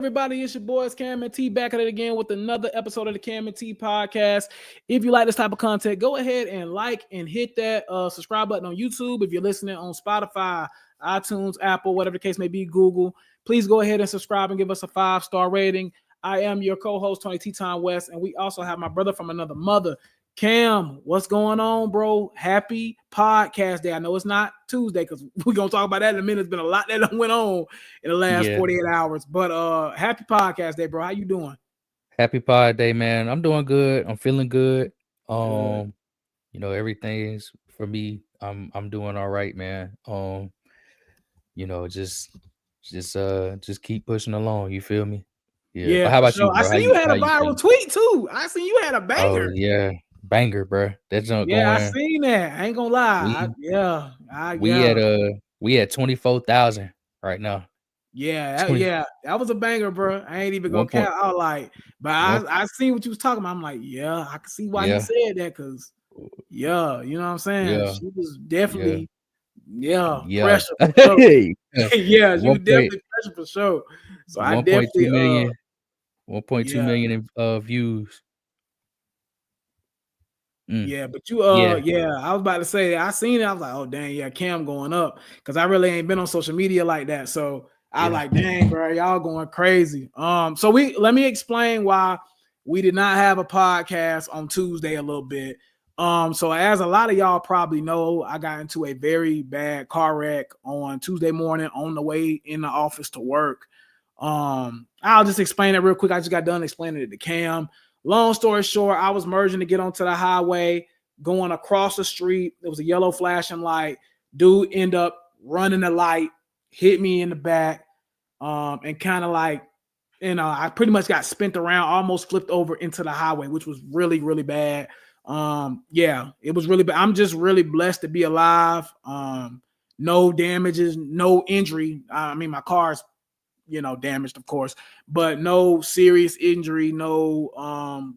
Everybody, it's your boys Cam and T back at it again with another episode of the Cam and T podcast. If you like this type of content, go ahead and like and hit that subscribe button on YouTube. If you're listening on Spotify, iTunes, Apple, whatever the case may be, Google, please go ahead and subscribe and give us a 5-star rating. I am your co-host, Tony T-Time West, and we also have my brother from another mother, Cam. What's going on, bro? Happy podcast day. I know it's not Tuesday because we're going to talk about that in a minute. It's been a lot that went on in the last 48 hours, but happy podcast day, bro. How you doing? Happy pod day, man. I'm doing good. I'm feeling good. Good. Everything's for me. I'm doing all right, man. Just keep pushing along. You feel me? Yeah. But Yeah, how for about you, sure. I bro? see you had How a you viral feeling? tweet too. I see you had a Oh banger. yeah, banger, bro. That junk Yeah, I going. seen that. I ain't gonna lie. We Yeah, we at 24,000 right now. yeah, 20 yeah. That was a banger, bro. I ain't even gonna one point count out like, but one. I seen what you was talking about. I'm like, yeah, I can see why he Yeah, said that because, yeah, you know what I'm saying. yeah, She was yeah, definitely, yeah, yeah. pressure for sure. Yeah. Yeah, she was One point definitely pressure for sure. So I 1.2 definitely, million. 1.2 yeah. million in views. Mm. Yeah, but you Yeah, yeah, I was about to say I seen it. I was like, oh dang, yeah, Cam going up. Cause I really ain't been on social media like that. So I yeah, like, dang, bro, y'all going crazy. So let me explain why we did not have a podcast on Tuesday a little bit. So as a lot of y'all probably know, I got into a very bad car wreck on Tuesday morning on the way in the office to work. I'll just explain it real quick. I just got done explaining it to Cam. Long story short, I was merging to get onto the highway, going across the street. There was a yellow flashing light. Dude end up running the light, hit me in the back, and kind of like, I pretty much got spent around, almost flipped over into the highway, which was really, really bad. Yeah, it was really bad. I'm just really blessed to be alive. No damages, no injury. I mean, my car's damaged, of course, but no serious injury, no,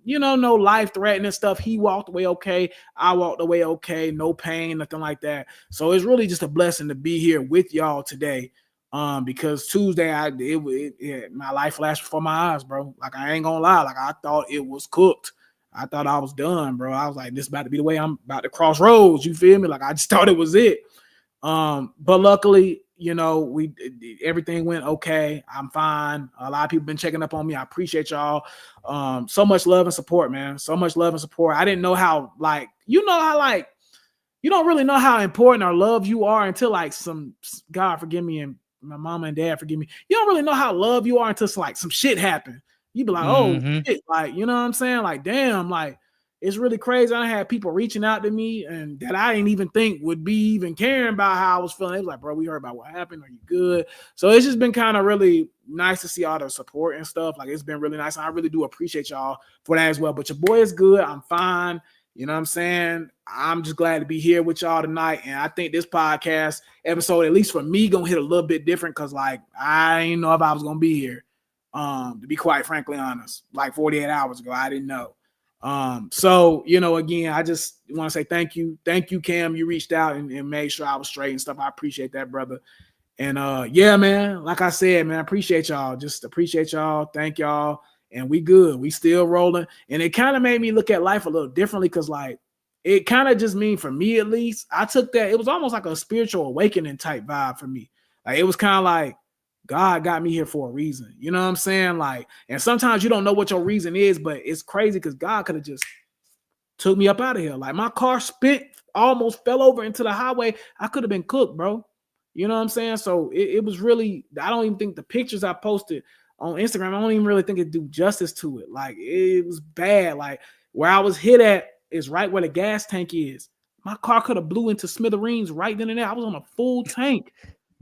no life threatening stuff. He walked away okay. I walked away okay. No pain, nothing like that. So it's really just a blessing to be here with y'all today. Because Tuesday, my life flashed before my eyes, bro. Like I ain't gonna lie, like I thought it was cooked. I thought I was done, bro. I was like, this about to be the way I'm about to cross roads. You feel me? Like I just thought it was it. But luckily, we everything went okay. I'm fine. A lot of people been checking up on me. I appreciate y'all. So much love and support, man. So much love and support. I didn't know how, like, you don't really know how important or loved you are until like some, God forgive me, and my mama and dad forgive me. You don't really know how loved you are until like some shit happened. You be like, oh mm-hmm. shit, like, you know what I'm saying? Like, damn, like it's really crazy. I had people reaching out to me and that I didn't even think would be even caring about how I was feeling. It was like, bro, we heard about what happened. Are you good? So it's just been kind of really nice to see all the support and stuff. Like it's been really nice. And I really do appreciate y'all for that as well. But your boy is good. I'm fine. You know what I'm saying? I'm just glad to be here with y'all tonight. And I think this podcast episode, at least for me, gonna hit a little bit different because like I didn't know if I was gonna be here. To be quite frankly honest, like 48 hours ago, I didn't know. So, again, I just want to say thank you. Thank you, Cam. You reached out and made sure I was straight and stuff. I appreciate that, brother. And yeah, man, like I said, man, I appreciate y'all. Just appreciate y'all. Thank y'all. And we good. We still rolling. And it kind of made me look at life a little differently because, like, it kind of just mean for me at least, I took that. It was almost like a spiritual awakening type vibe for me. Like, it was kind of like, God got me here for a reason. You know what I'm saying? Like, and sometimes you don't know what your reason is, but it's crazy because God could have just took me up out of here. Like my car almost fell over into the highway. I could have been cooked, bro. You know what I'm saying? So it was really, I don't even think the pictures I posted on Instagram, I don't even really think it do justice to it. Like it was bad. Like where I was hit at is right where the gas tank is. My car could have blew into smithereens right then and there. I was on a full tank.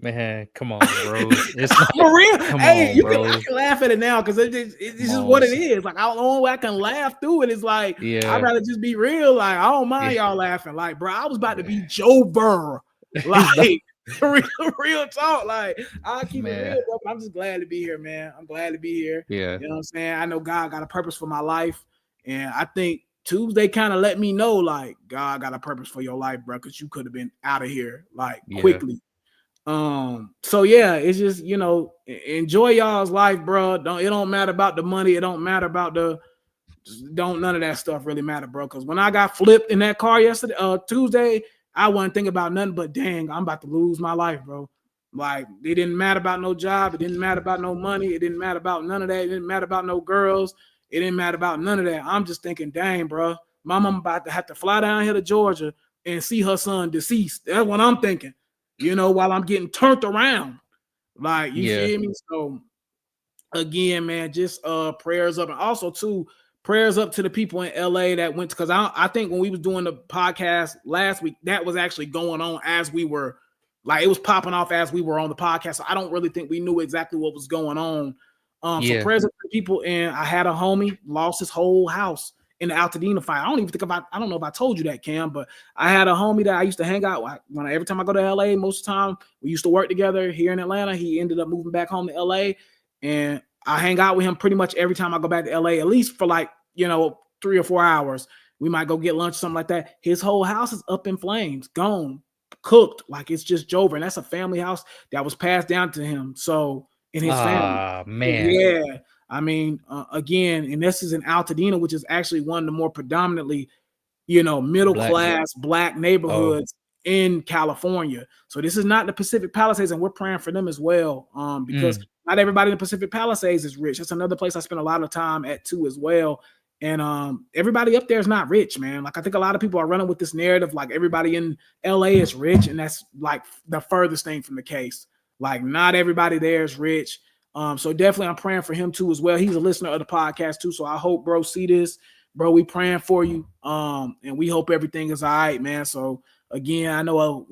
Man, come on, bro. It's not. For real. Come Hey, on, I bro. can laugh at it now because it's Come just on. what it is. Like, the only way I can laugh through it is like, I'd Yeah, rather just be real. Like, I don't mind yeah. y'all laughing. Like, bro, I was about to be Joe Burr. Like, It's not, real talk. Like, I'll keep it man. real, bro. But I'm just glad to be here, man. I'm glad to be here. Yeah, You know what I'm saying? I know God got a purpose for my life. And I think Tuesday kind of let me know, like, God got a purpose for your life, bro, because you could have been out of here, like, yeah, quickly. So yeah, it's just, enjoy y'all's life, bro. It don't matter about the money. It don't matter about none of that stuff really matter, bro. Because when I got flipped in that car yesterday, Tuesday, I wasn't thinking about nothing but dang, I'm about to lose my life, bro. Like it didn't matter about no job, it didn't matter about no money, it didn't matter about none of that, it didn't matter about no girls, it didn't matter about none of that. I'm just thinking, dang, bro, my mom about to have to fly down here to Georgia and see her son deceased. That's what I'm thinking, while I'm getting turned around. Like, you feel me? So again, man, just prayers up, and also too, prayers up to the people in LA that went, because I think when we was doing the podcast last week, that was actually going on as we were, like, it was popping off as we were on the podcast. So I don't really think we knew exactly what was going on. So prayers up to the people. And I had a homie lost his whole house in the Altadena fire. I don't know if I told you that, Cam, but I had a homie that I used to hang out with. Every time I go to LA, most of the time we used to work together here in Atlanta. He ended up moving back home to LA. And I hang out with him pretty much every time I go back to LA, at least for 3 or 4 hours. We might go get lunch, something like that. His whole house is up in flames, gone, cooked. Like it's just over. And that's a family house that was passed down to him. So in his family. Man. Yeah. I mean, again, and this is in Altadena, which is actually one of the more predominantly, middle class black neighborhoods in California. So this is not the Pacific Palisades, and we're praying for them as well. Because not everybody in the Pacific Palisades is rich. That's another place I spend a lot of time at too as well. And everybody up there is not rich, man. Like I think a lot of people are running with this narrative like everybody in LA is rich, and that's like the furthest thing from the case. Like not everybody there is rich. So definitely I'm praying for him too as well. He's a listener of the podcast too. So I hope bro see this. Bro, we praying for you. And we hope everything is all right, man. So again, I know,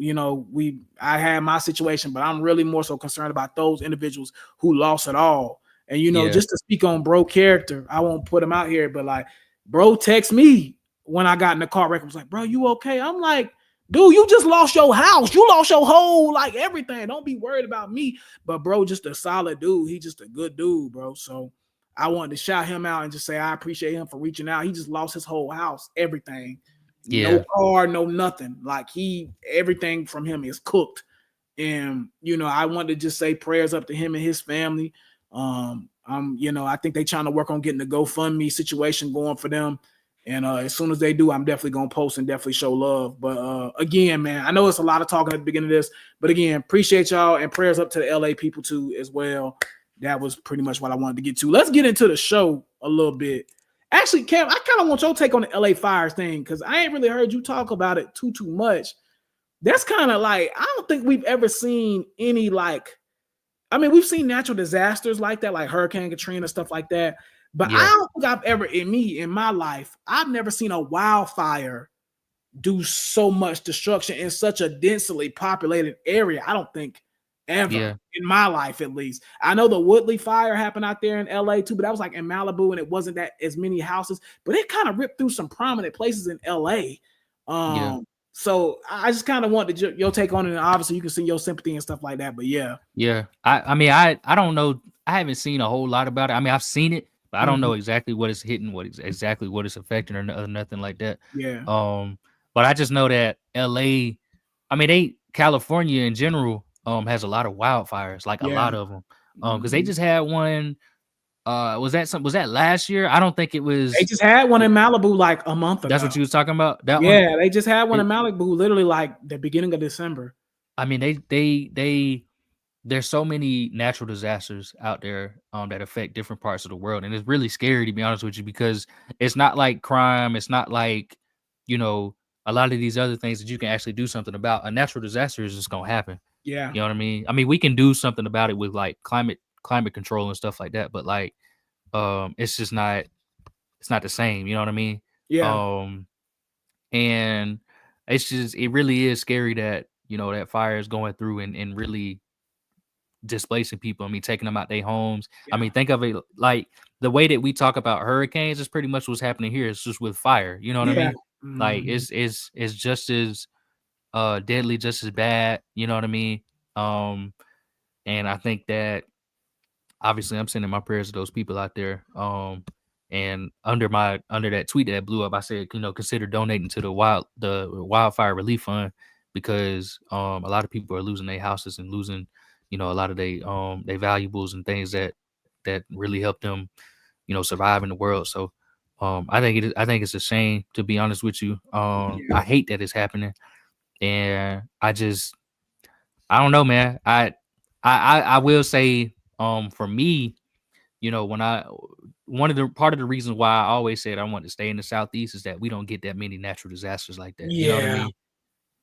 I had my situation, but I'm really more so concerned about those individuals who lost it all. And, just to speak on bro character, I won't put him out here, but like bro text me when I got in the car wreck. I was like, bro, you okay? I'm like, dude, you just lost your house. You lost your whole, like everything. Don't be worried about me. But bro, just a solid dude. He just a good dude, bro. So I wanted to shout him out and just say, I appreciate him for reaching out. He just lost his whole house, everything. Yeah. No car, no nothing. Like everything from him is cooked. And, I wanted to just say prayers up to him and his family. I think they trying to work on getting the GoFundMe situation going for them. And as soon as they do, I'm definitely going to post and definitely show love. But again, man, I know it's a lot of talking at the beginning of this, but again, appreciate y'all and prayers up to the LA people too as well. That was pretty much what I wanted to get to. Let's get into the show a little bit. Actually, Cam, I kind of want your take on the LA fires thing because I ain't really heard you talk about it too much. That's kind of like, I don't think we've ever seen any we've seen natural disasters like that, like Hurricane Katrina, stuff like that. But I don't think I've ever, in my life, I've never seen a wildfire do so much destruction in such a densely populated area. I don't think ever in my life, at least. I know the Woodley fire happened out there in LA too, but that was like in Malibu and it wasn't that as many houses, but it kind of ripped through some prominent places in LA. So I just kind of wanted your take on it. And obviously you can see your sympathy and stuff like that, but yeah. I don't know. I haven't seen a whole lot about it. I mean, I've seen it, but I don't know exactly what it's hitting, what it's affecting or nothing like that. Yeah. But I just know that LA, California in general, has a lot of wildfires, like a lot of them. Because they just had one. Was that last year? I don't think it was. They just had one in Malibu like a month ago. That's what you was talking about? That one? Yeah, they just had one in Malibu literally like the beginning of December. I mean, there's so many natural disasters out there that affect different parts of the world. And it's really scary, to be honest with you, because it's not like crime. It's not like, a lot of these other things that you can actually do something about. A natural disaster is just going to happen. Yeah. You know what I mean? I mean, we can do something about it with like climate control and stuff like that. But like, it's just not, it's not the same. You know what I mean? Yeah. And it really is scary that, that fire is going through and really displacing people. I mean, taking them out their homes. Yeah. I mean, think of it like the way that we talk about hurricanes is pretty much what's happening here. It's just with fire. You know what I mean? Like it's just as deadly, just as bad. You know what I mean? And I think that obviously I'm sending my prayers to those people out there. And under that tweet that blew up, I said, consider donating to the wildfire relief fund, because a lot of people are losing their houses and losing, a lot of their valuables and things that really help them, survive in the world. So I think it's a shame, to be honest with you. I hate that it's happening, and I don't know, man. I will say, for me, when I one of the part of the reasons why I always said I want to stay in the Southeast is that we don't get that many natural disasters like that. You know what I Yeah. mean?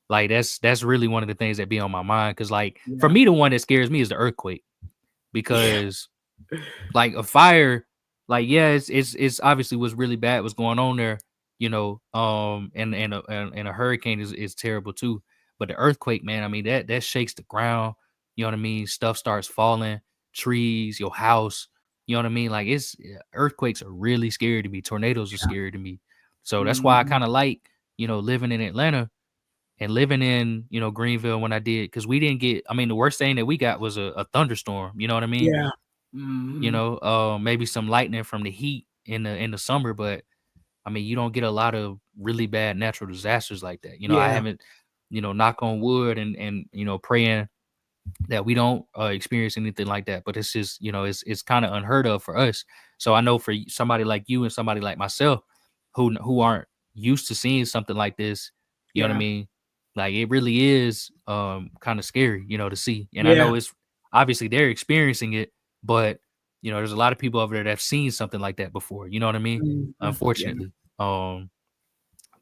Like that's really one of the things that be on my mind. Cause like for Yeah. me, the one that scares me is the earthquake, Yeah. because like a fire, like yeah, it's obviously what's really bad what's going on there, and a hurricane is terrible too. But the earthquake, man, I mean that shakes the ground. You know what I mean? Stuff starts falling, trees, your house. You know what I mean? Like earthquakes are really scary to me. Tornadoes are scary to me. So that's why I Mhm. kind of like, living in Atlanta and living in, Greenville when I did, because we didn't get. I mean, the worst thing that we got was a thunderstorm. You know what I mean? Yeah. Mhm. Maybe some lightning from the heat in the summer, but I mean, you don't get a lot of really bad natural disasters like that. I Yeah. haven't, knock on wood and praying that we don't experience anything like that. But it's just, it's kind of unheard of for us. So I know for somebody like you and somebody like myself who aren't used to seeing something like this, you know what I Yeah. mean? Like it really is kind of scary, to see. And I Yeah. know it's obviously they're experiencing it, but there's a lot of people over there that have seen something like that before. You know what I mean? Mhm. Yeah. Unfortunately.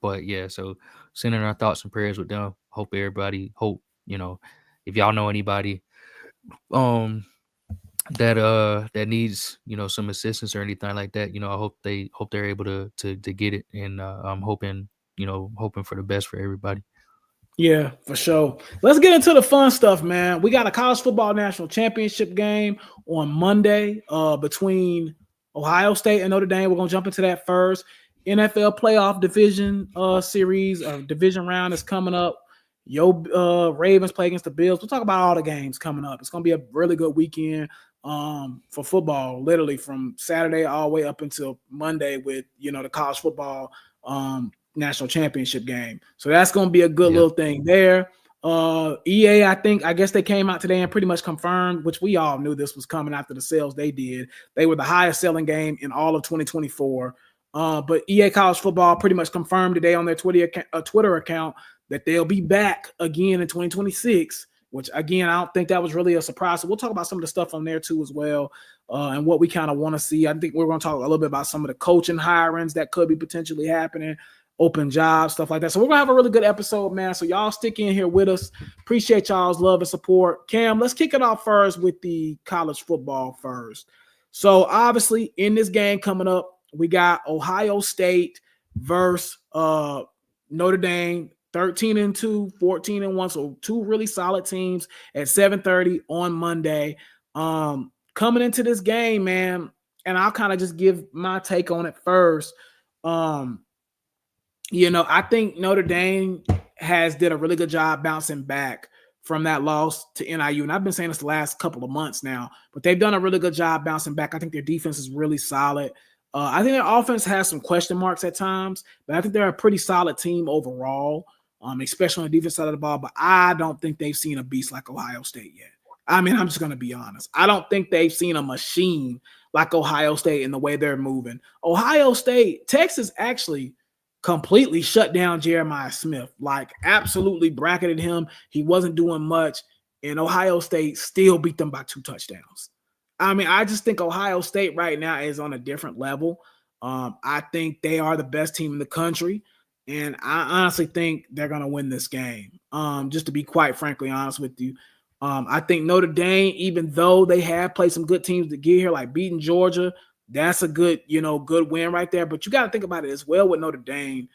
But yeah, so sending our thoughts and prayers with them. Hope, if y'all know anybody um that needs, some assistance or anything like that, I hope they're able to get it. And I'm hoping for the best for everybody. Yeah, for sure. Let's get into the fun stuff, man. We got a college football national championship game on Monday between Ohio State and Notre Dame. We're gonna jump into that first. NFL playoff division series or division round is coming up. Ravens play against the Bills. We'll talk about all the games coming up. It's gonna be a really good weekend for football, literally from Saturday all the way up until Monday with the college football national championship game. So that's going to be a good Yep. little thing there. EA, I guess they came out today and pretty much confirmed, which we all knew this was coming after the sales they did. They were the highest selling game in all of 2024. But EA College Football pretty much confirmed today on their Twitter account that they'll be back again in 2026, which again, I don't think that was really a surprise. So we'll talk about some of the stuff on there too as well, and what we kind of want to see. I think we're going to talk a little bit about some of the coaching hirings that could be potentially happening, open jobs, stuff like that. So we're gonna have a really good episode, man. So y'all stick in here with us. Appreciate y'all's love and support. Cam, let's kick it off first with the college football first. So obviously in this game coming up, we got Ohio State versus Notre Dame, 13-2, 14-1. So two really solid teams at 7:30 on Monday. Coming into this game, man, and I'll kind of just give my take on it first. I think Notre Dame did a really good job bouncing back from that loss to NIU. And I've been saying this the last couple of months now, but they've done a really good job bouncing back. I think their defense is really solid. I think their offense has some question marks at times, but I think they're a pretty solid team overall, especially on the defense side of the ball. But I don't think they've seen a beast like Ohio State yet. I mean, I'm just going to be honest. I don't think they've seen a machine like Ohio State in the way they're moving. Ohio State, Texas actually completely shut down Jeremiah Smith, like absolutely bracketed him. He wasn't doing much, and Ohio State still beat them by 2 touchdowns. I mean, I just think Ohio State right now is on a different level. I think they are the best team in the country, and I honestly think they're going to win this game. Just to be quite frankly honest with you, I think Notre Dame, even though they have played some good teams to get here, like beating Georgia, that's a good win right there. But you got to think about it as well with Notre Dame.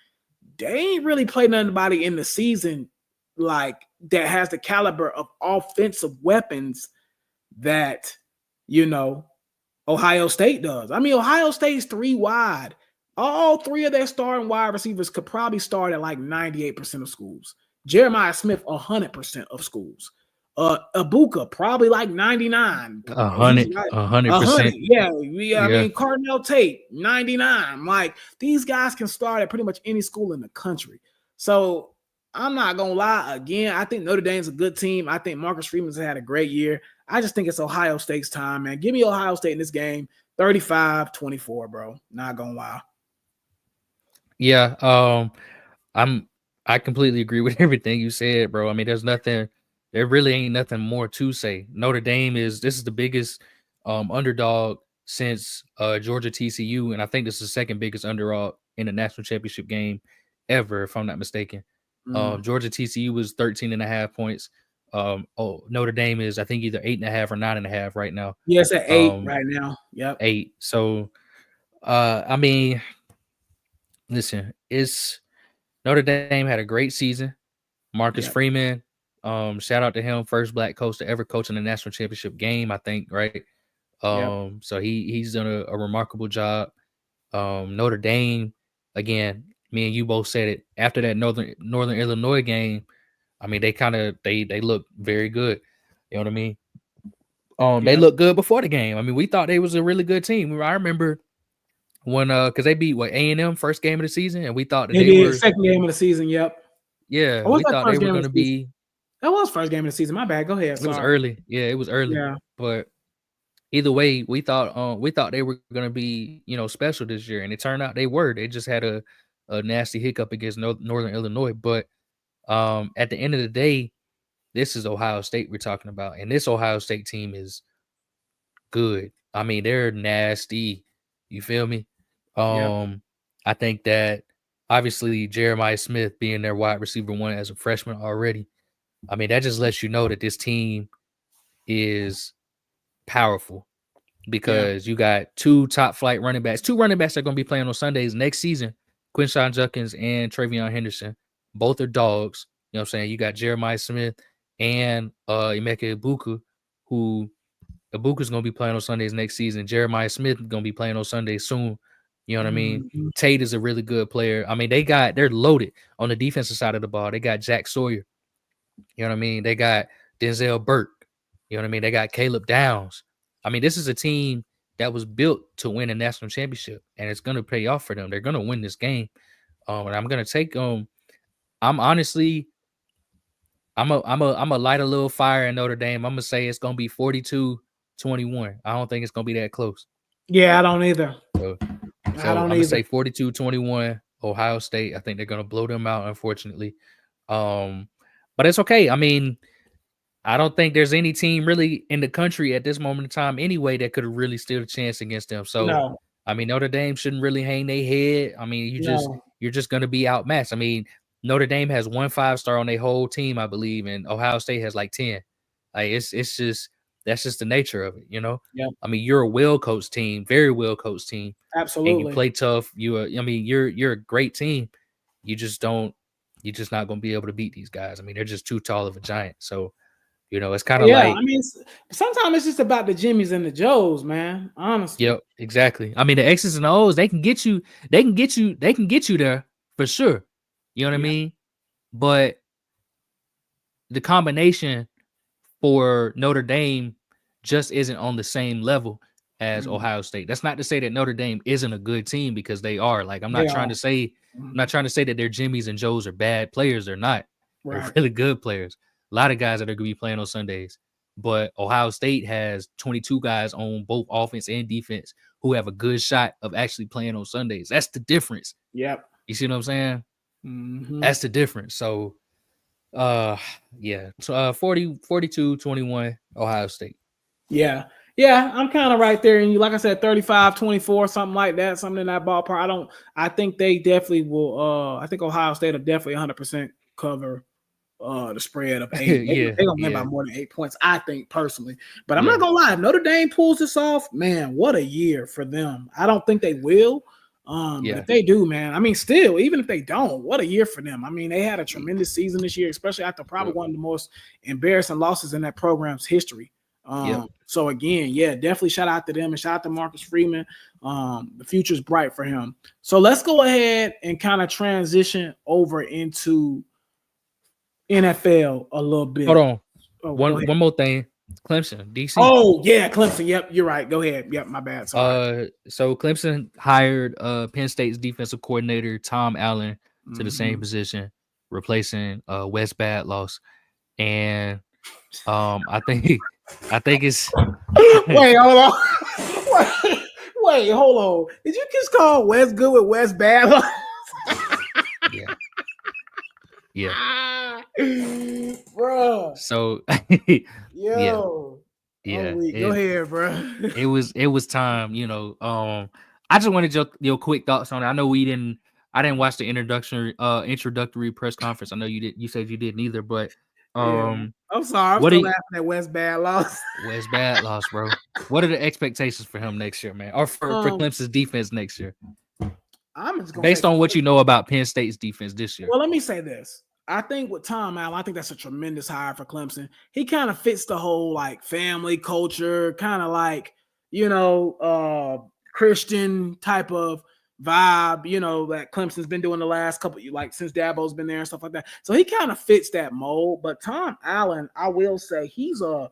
They ain't really played anybody in the season like that has the caliber of offensive weapons that, Ohio State does. I mean, Ohio State's 3 wide. All 3 of their starting wide receivers could probably start at like 98% of schools. Jeremiah Smith, 100% of schools. Abuka, probably like 99. He's right. 100. 100%. Yeah. I Yeah. mean, Cardinal Tate, 99. Like, these guys can start at pretty much any school in the country. So I'm not gonna lie. Again, I think Notre Dame's a good team. I think Marcus Freeman's had a great year. I just think it's Ohio State's time, man. Give me Ohio State in this game, 35-24, bro. Not gonna lie. Yeah, I completely agree with everything you said, bro. I mean, there really ain't nothing more to say. Notre Dame this is the biggest underdog since Georgia TCU, and I think this is the second biggest underdog in the national championship game ever, if I'm not mistaken. Georgia TCU was 13.5 points. Notre Dame is, I think, either 8.5 or 9.5 right now. Yeah, it's at 8 right now. Yep. 8. So I mean, listen, it's Notre Dame had a great season. Marcus Freeman, shout out to him, first black coach to ever coach in the national championship game, I think, right? So he's done a remarkable job. Notre Dame, again, me and you both said it, after that Northern Illinois game, I mean, they look very good. You know what I mean? They looked good before the game. I mean, we thought they was a really good team. I remember when because they beat A&M first game of the season, and we thought that they were second game of the season. Yep. Yeah, we thought they were going to be. That was first game of the season. My bad. Go ahead. It was early. Yeah, it was early. Yeah. But either way, we thought they were going to be, special this year, and it turned out they were. They just had a nasty hiccup against Northern Illinois. But at the end of the day, this is Ohio State we're talking about, and this Ohio State team is good. I mean, they're nasty. You feel me? I think that obviously Jeremiah Smith being their wide receiver 1 as a freshman already, I mean, that just lets you know that this team is powerful because you got 2 top flight running backs. 2 running backs that are going to be playing on Sundays next season, Quinshon Judkins and Travion Henderson. Both are dogs. You know what I'm saying? You got Jeremiah Smith and Emeka Ibuka, who Ibuka's going to be playing on Sundays next season. Jeremiah Smith is going to be playing on Sundays soon. You know what I mean? Tate is a really good player. I mean, they're loaded on the defensive side of the ball. They got Jack Sawyer. You know what I mean? They got Denzel Burke. You know what I mean? They got Caleb Downs. I mean, this is a team that was built to win a national championship, and it's going to pay off for them. They're going to win this game. And I'm going to take I'm honestly I'm a light a little fire in Notre Dame. I'm going to say it's going to be 42-21. I don't think it's going to be that close. Yeah, I don't either. So I'm going to say 42-21 Ohio State. I think they're going to blow them out, unfortunately. But it's okay. I mean, I don't think there's any team really in the country at this moment in time anyway that could have really stood a chance against them. So, I mean, Notre Dame shouldn't really hang their head. I mean, you're just going to be outmatched. I mean, Notre Dame has 1 5-star on their whole team, I believe, and Ohio State has like 10. Like it's just that's just the nature of it, Yeah. I mean, you're a well-coached team, very well-coached team. Absolutely. And you play tough. You're a great team. You're just not going to be able to beat these guys. I mean, they're just too tall of a giant. So, it's kind of like. I mean, sometimes it's just about the Jimmies and the Joes, man. Honestly. Yep, exactly. I mean, the X's and O's, they can get you there for sure. You know what I mean? But the combination for Notre Dame just isn't on the same level as Ohio State. That's not to say that Notre Dame isn't a good team, because they are. Like, I'm not trying to say that their Jimmies and Joes are bad players. They're not. Right. They're really good players. A lot of guys that are going to be playing on Sundays. But Ohio State has 22 guys on both offense and defense who have a good shot of actually playing on Sundays. That's the difference. Yep. You see what I'm saying? That's the difference. So, 42-21 Ohio State. Yeah, I'm kind of right there. And like I said, 35-24, something like that, something in that ballpark. I think they definitely will. I think Ohio State will definitely 100% cover the spread of 8. They're going to win by more than 8 points, I think, personally. But I'm not going to lie. If Notre Dame pulls this off, man, what a year for them. I don't think they will. But if they do, man, I mean, still, even if they don't, what a year for them. I mean, they had a tremendous season this year, especially after probably one of the most embarrassing losses in that program's history. So again, definitely shout out to them and shout out to Marcus Freeman. The future's bright for him. So let's go ahead and kind of transition over into NFL a little bit. Hold on. One more thing. Clemson, DC. Oh, yeah, Clemson. Yep, you're right. Go ahead. Yep, my bad. Sorry. So Clemson hired Penn State's defensive coordinator, Tom Allen, to the same position. replacing Wes Badloss, and I think it's Wait, hold on. Wait, hold on. Did you just call West good with West bad? yeah, yeah. Bro, So yeah, yo, I'm yeah. weak. Go ahead, bro. It was time, I just wanted your quick thoughts on it. I know I didn't watch the introductory press conference. I know you said you didn't either, but Yeah, I'm sorry. I'm what still are laughing at West bad loss. Wes Bad loss, bro? What are the expectations for him next year, man? Or for Um, Clemson's defense next year? I'm just gonna say, Based on what you know about Penn State's defense this year. well, let me say this. I think with Tom Allen, I think that's a tremendous hire for Clemson. He kind of fits the whole like family culture, kind of like, Christian type of vibe, that Clemson's been doing the last couple, like since Dabo's been there and stuff like that. So he kind of fits that mold. But Tom Allen, I will say he's a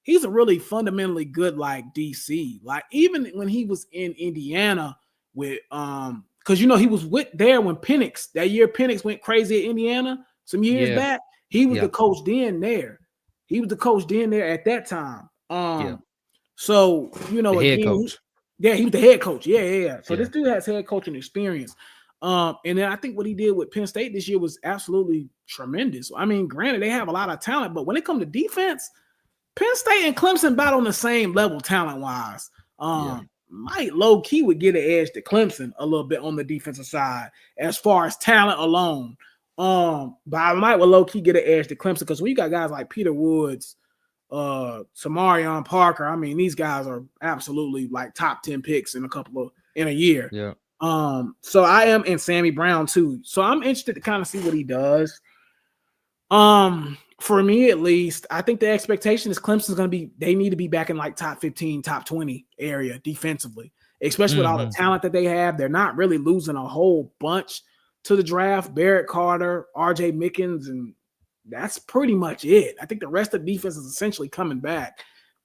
really fundamentally good like DC. Like even when he was in Indiana with because he was there when Penix went crazy at Indiana some years Yeah, back. He was yeah, the coach then there. He was the coach then there at that time. yeah. So The head again, coach. he was the head coach. Yeah. So Yeah, this dude has head coaching experience. And then I think what he did with Penn State this year was absolutely tremendous. I mean, granted, they have a lot of talent, but when it comes to defense, Penn State and Clemson about on the same level talent wise. yeah, Might low key would get an edge to Clemson a little bit on the defensive side as far as talent alone. But I might with low key get an edge to Clemson because when you got guys like Peter Woods, Samarion Parker, I mean these guys are absolutely like top 10 picks in a year. yeah. So I am, and Sammy Brown too. So I'm interested to kind of see what he does. For me at least, I think the expectation is Clemson's going to they need to be back in like top 15, top 20 area defensively, especially with all the talent that they have. They're not really losing a whole bunch to the draft. Barrett Carter, RJ Mickens, and that's pretty much it. I think the rest of the defense is essentially coming back.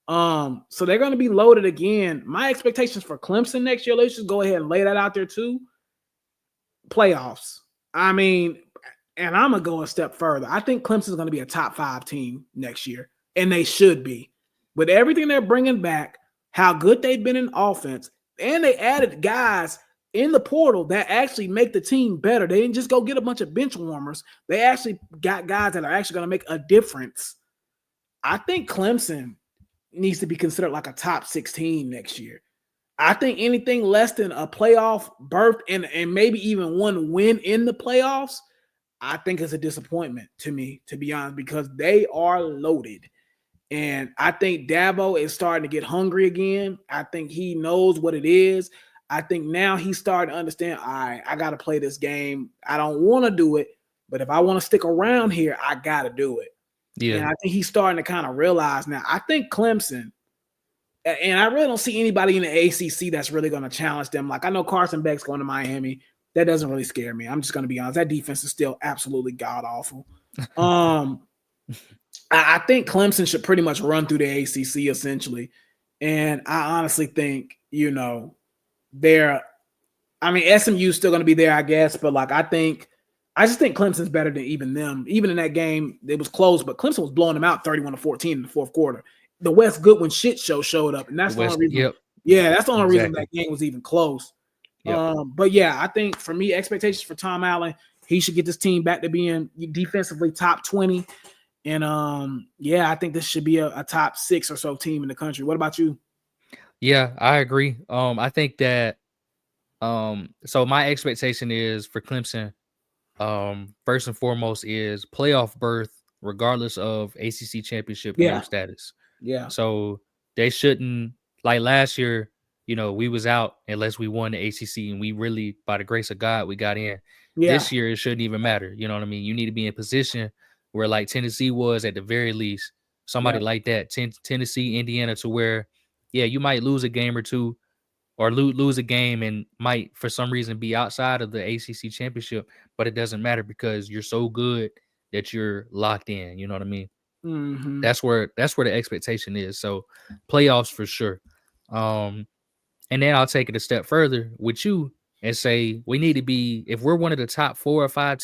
So they're going to be loaded again. My expectations for Clemson next year, let's just go ahead and lay that out there too. Playoffs. I mean, and I'm going to go a step further. I think Clemson's going to be a top 5 team next year, and they should be. With everything they're bringing back, how good they've been in offense, and they added guys in the portal that actually make the team better. They didn't just go get a bunch of bench warmers. They actually got guys that are actually going to make a difference. I think Clemson needs to be considered like a top 16 next year. I think anything less than a playoff berth and maybe even one win in the playoffs, I think it's a disappointment to me, to be honest, because they are loaded. And I think Dabo is starting to get hungry again. I think he knows what it is. I think now he's starting to understand, all right, I got to play this game. I don't want to do it, but if I want to stick around here, I got to do it. Yeah. And I think he's starting to kind of realize now. I think Clemson, and I really don't see anybody in the ACC that's really going to challenge them. Like I know Carson Beck's going to Miami. That doesn't really scare me. I'm just going to be honest. That defense is still absolutely god awful. I think Clemson should pretty much run through the ACC essentially. And I honestly think, SMU is still going to be there, I guess. But like, I just think Clemson's better than even them. Even in that game, it was close, but Clemson was blowing them out 31-14 in the fourth quarter. The West Goodwin shit show showed up. And that's the only reason. Yep. Yeah, that's the only reason that game was even close. Yep. But yeah, I think for me, expectations for Tom Allen, he should get this team back to being defensively top 20. And I think this should be a top 6 or so team in the country. What about you? Yeah, I agree. I think that so my expectation is for Clemson, first and foremost is playoff berth regardless of ACC championship game status. Yeah. So they shouldn't, like last year, we was out unless we won the ACC, and we really, by the grace of God, we got in. Yeah. This year, it shouldn't even matter. You know what I mean? You need to be in position where like Tennessee was at the very least, somebody like that, Tennessee, Indiana, to where, yeah, you might lose a game or two or lose a game and might for some reason be outside of the ACC championship, but it doesn't matter because you're so good that you're locked in. You know what I mean? Mm-hmm. That's where the expectation is. So playoffs for sure. And then I'll take it a step further with you. and say we need to be, if we're one of the top 4 or 5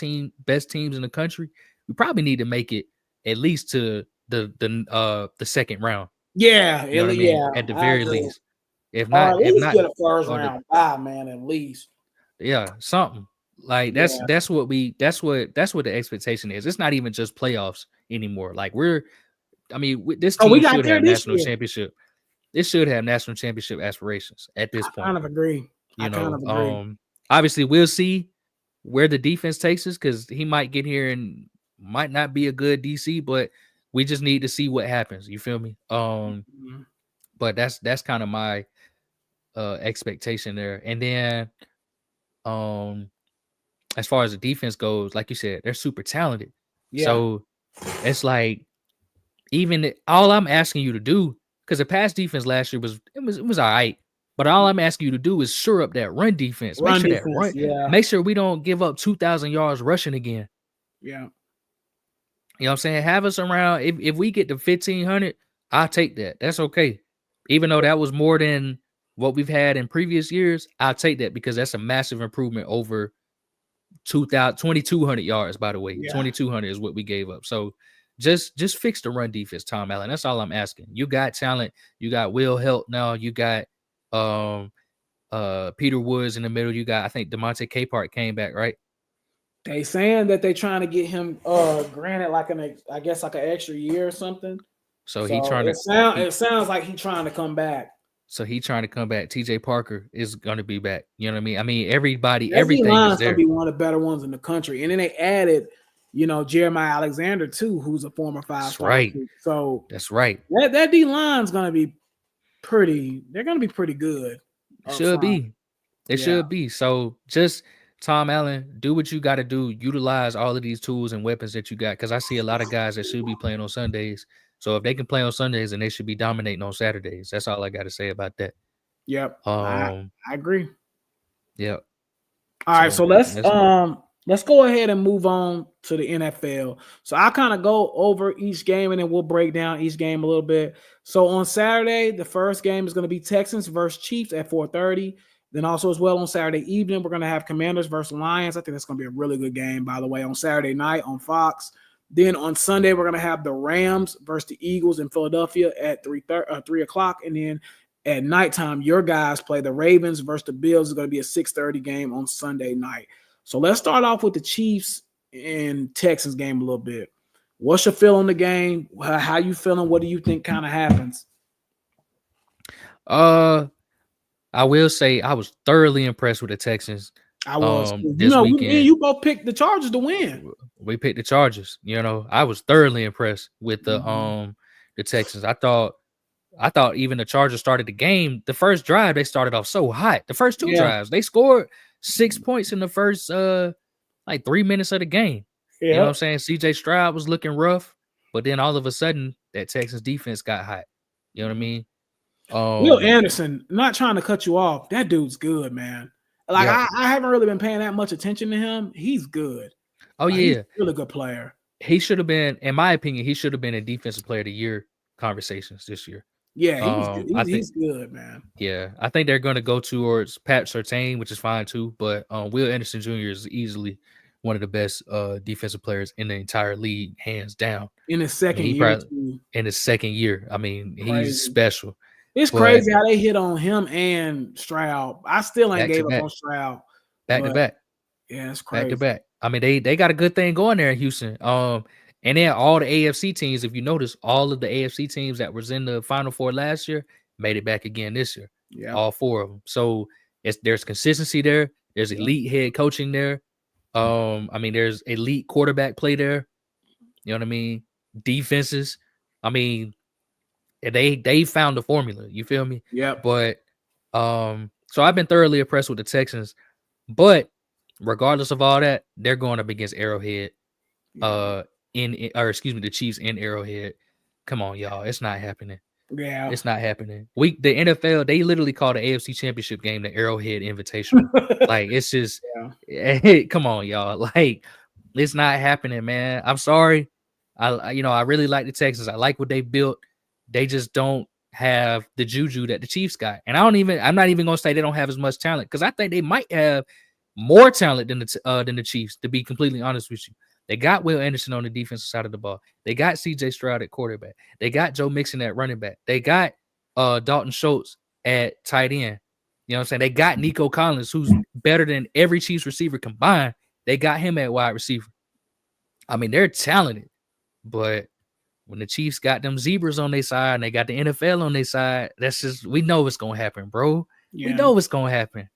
best teams in the country, we probably need to make it at least to the second round. Yeah, You know what I mean? yeah, At the I very agree. least. If Or not, at if least not get a first on the round bye, man, at least. yeah, something. Like Yeah. that's what the expectation is. It's not even just playoffs anymore. Like this So we team got should there have this national year. championship. It should have national championship aspirations at this I point. kind of agree. I You kind know, of agree. obviously we'll see where the defense takes us because he might get here and might not be a good DC, but we just need to see what happens. You feel me? Mhm. But that's kind of my expectation there. And then um as far as the defense goes, like you said, they're super talented. Yeah. So it's like all I'm asking you to do, because the pass defense last year was all right. But all I'm asking you to do is shore up that run defense. Run defense. Yeah. Make sure we don't give up 2,000 yards rushing again. Yeah. You know what I'm saying? Have us around. If we get to 1,500, I'll take that. That's okay. Even though that was more than what we've had in previous years, I'll take that because that's a massive improvement over 2,200 yards, by the way. Yeah. 2,200 is what we gave up. So just fix the run defense, Tom Allen. That's all I'm asking. You got talent. You got Will Helt now. You got Peter Woods in the middle. You got, I think, DeMonte Capehart came back, right? They saying that they trying to get him granted like an extra year or something. So it sounds like he trying to come back. So he trying to come back. TJ Parker is going to be back. You know what I mean? I mean, everybody, That everything is there. Going to be one of the better ones in the country. And then they added, Jeremiah Alexander too, who's a former 5-star. Right. So that's right. That D line's going to be they're going to be pretty good. It should be. It should be. So just Tom Allen, do what you got to do. Utilize all of these tools and weapons that you got. Because I see a lot of guys that should be playing on Sundays. So if they can play on Sundays, then they should be dominating on Saturdays. That's all I got to say about that. Yep. I agree. Yep. All right. So let's go ahead and move on to the NFL. So I kind of go over each game and then we'll break down each game a little bit. So on Saturday, the first game is going to be Texans versus Chiefs at 4:30. Then also as well on Saturday evening, we're going to have Commanders versus Lions. I think that's going to be a really good game, by the way, on Saturday night on Fox. Then on Sunday, we're going to have the Rams versus the Eagles in Philadelphia at 3 o'clock. And then at nighttime, your guys play the Ravens versus the Bills. It's going to be a 6:30 game on Sunday night. So let's start off with the Chiefs and Texans game a little bit. What's your feel on the game? How you feeling? What do you think kind of happens? I will say I was thoroughly impressed with the Texans. I was. This weekend. You both picked the Chargers to win. We picked the Chargers. I was thoroughly impressed with the Texans. I thought even the Chargers started the game. The first drive, they started off so hot. The first two drives, they scored 6 points in the first 3 minutes of the game. Yeah. You know what I'm saying? CJ Stroud was looking rough, but then all of a sudden that Texans defense got hot. You know what I mean? Will Anderson, not trying to cut you off. That dude's good, man. Like I haven't really been paying that much attention to him. He's good. Oh yeah, he's a really good player. He should have been, in my opinion, in Defensive Player of the Year conversations this year. Yeah, he's good, man. Yeah, I think they're going to go towards Pat Surtain, which is fine too. But Will Anderson Jr. is easily one of the best defensive players in the entire league, hands down. In his second year, too. In his second year, I mean, he's special. It's crazy how they hit on him and Stroud. I still ain't gave up on Stroud. Back to back. Yeah, it's crazy. Back to back. I mean, they got a good thing going there in Houston. And then all the AFC teams, if you notice, all of the AFC teams that was in the Final Four last year made it back again this year. Yeah, all four of them. So there's consistency there. There's elite head coaching there. I mean, there's elite quarterback play there. You know what I mean? Defenses. I mean, they found the formula. You feel me? Yeah. But so I've been thoroughly impressed with the Texans. But regardless of all that, they're going up against Arrowhead. The Chiefs in Arrowhead. Come on, y'all. It's not happening. Yeah. It's not happening. The NFL, they literally call the AFC Championship game the Arrowhead Invitational. Like, it's just come on, y'all. Like, it's not happening, man. I'm sorry. I really like the Texans. I like what they built. They just don't have the juju that the Chiefs got. And I'm not even gonna say they don't have as much talent, because I think they might have more talent than the Chiefs, to be completely honest with you. They got Will Anderson on the defensive side of the ball. They got CJ Stroud at quarterback. They got Joe Mixon at running back. They got Dalton Schultz at tight end. You know what I'm saying? They got Nico Collins, who's better than every Chiefs receiver combined. They got him at wide receiver. I mean, they're talented, but when the Chiefs got them zebras on their side and they got the NFL on their side, we know what's gonna happen, bro. Yeah. We know what's gonna happen.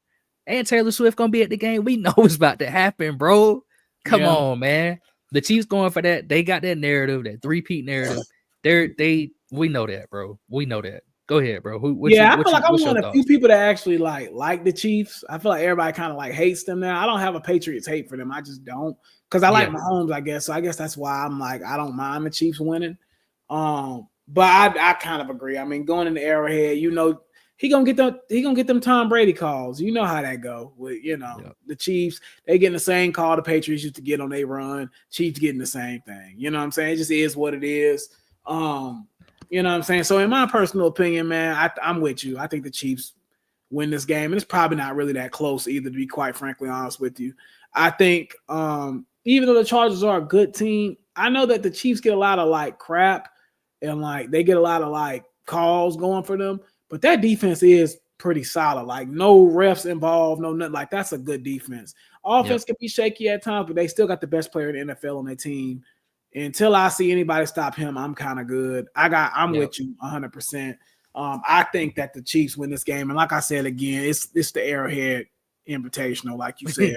And Taylor Swift gonna be at the game. We know it's about to happen, bro. Come on, man. The Chiefs going for that. They got that narrative, that three-peat narrative. We know that, bro. We know that. Go ahead, bro. I feel like I'm one of the few people that actually like the Chiefs. I feel like everybody kind of like hates them now. I don't have a Patriots hate for them. I just don't, because I like Mahomes, I guess. So I guess that's why I'm like, I don't mind the Chiefs winning. But I kind of agree. I mean, going in the Arrowhead, you know, he gonna get them Tom Brady calls. You know how that go with, you know, the Chiefs. They getting the same call the Patriots used to get on their run. Chiefs getting the same thing. You know what I'm saying? It just is what it is. You know what I'm saying? So in my personal opinion, man, I'm with you. I think the Chiefs win this game. And it's probably not really that close either, to be quite frankly honest with you. I think even though the Chargers are a good team, I know that the Chiefs get a lot of like crap and like they get a lot of like calls going for them. But that defense is pretty solid. Like no refs involved, no nothing. Like that's a good defense. Offense can be shaky at times, but they still got the best player in the NFL on their team. Until I see anybody stop him, I'm kind of good. I'm with you 100%. I think that the Chiefs win this game, and like I said again, it's the Arrowhead Invitational, like you said.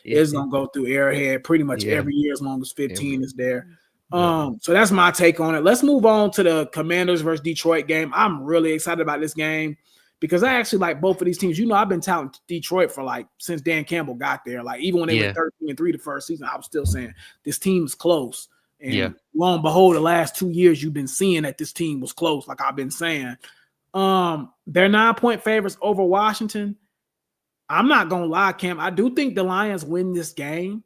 It's gonna go through Arrowhead pretty much every year as long as 15 is there. So that's my take on it. Let's move on to the Commanders versus Detroit game. I'm really excited about this game because I actually like both of these teams. You know, I've been touting Detroit for like since Dan Campbell got there. Like even when they were 13-3 the first season, I was still saying this team is close. And lo and behold, the last 2 years you've been seeing that this team was close, like I've been saying. They're 9-point favorites over Washington. I'm not gonna lie, Cam. I do think the Lions win this game,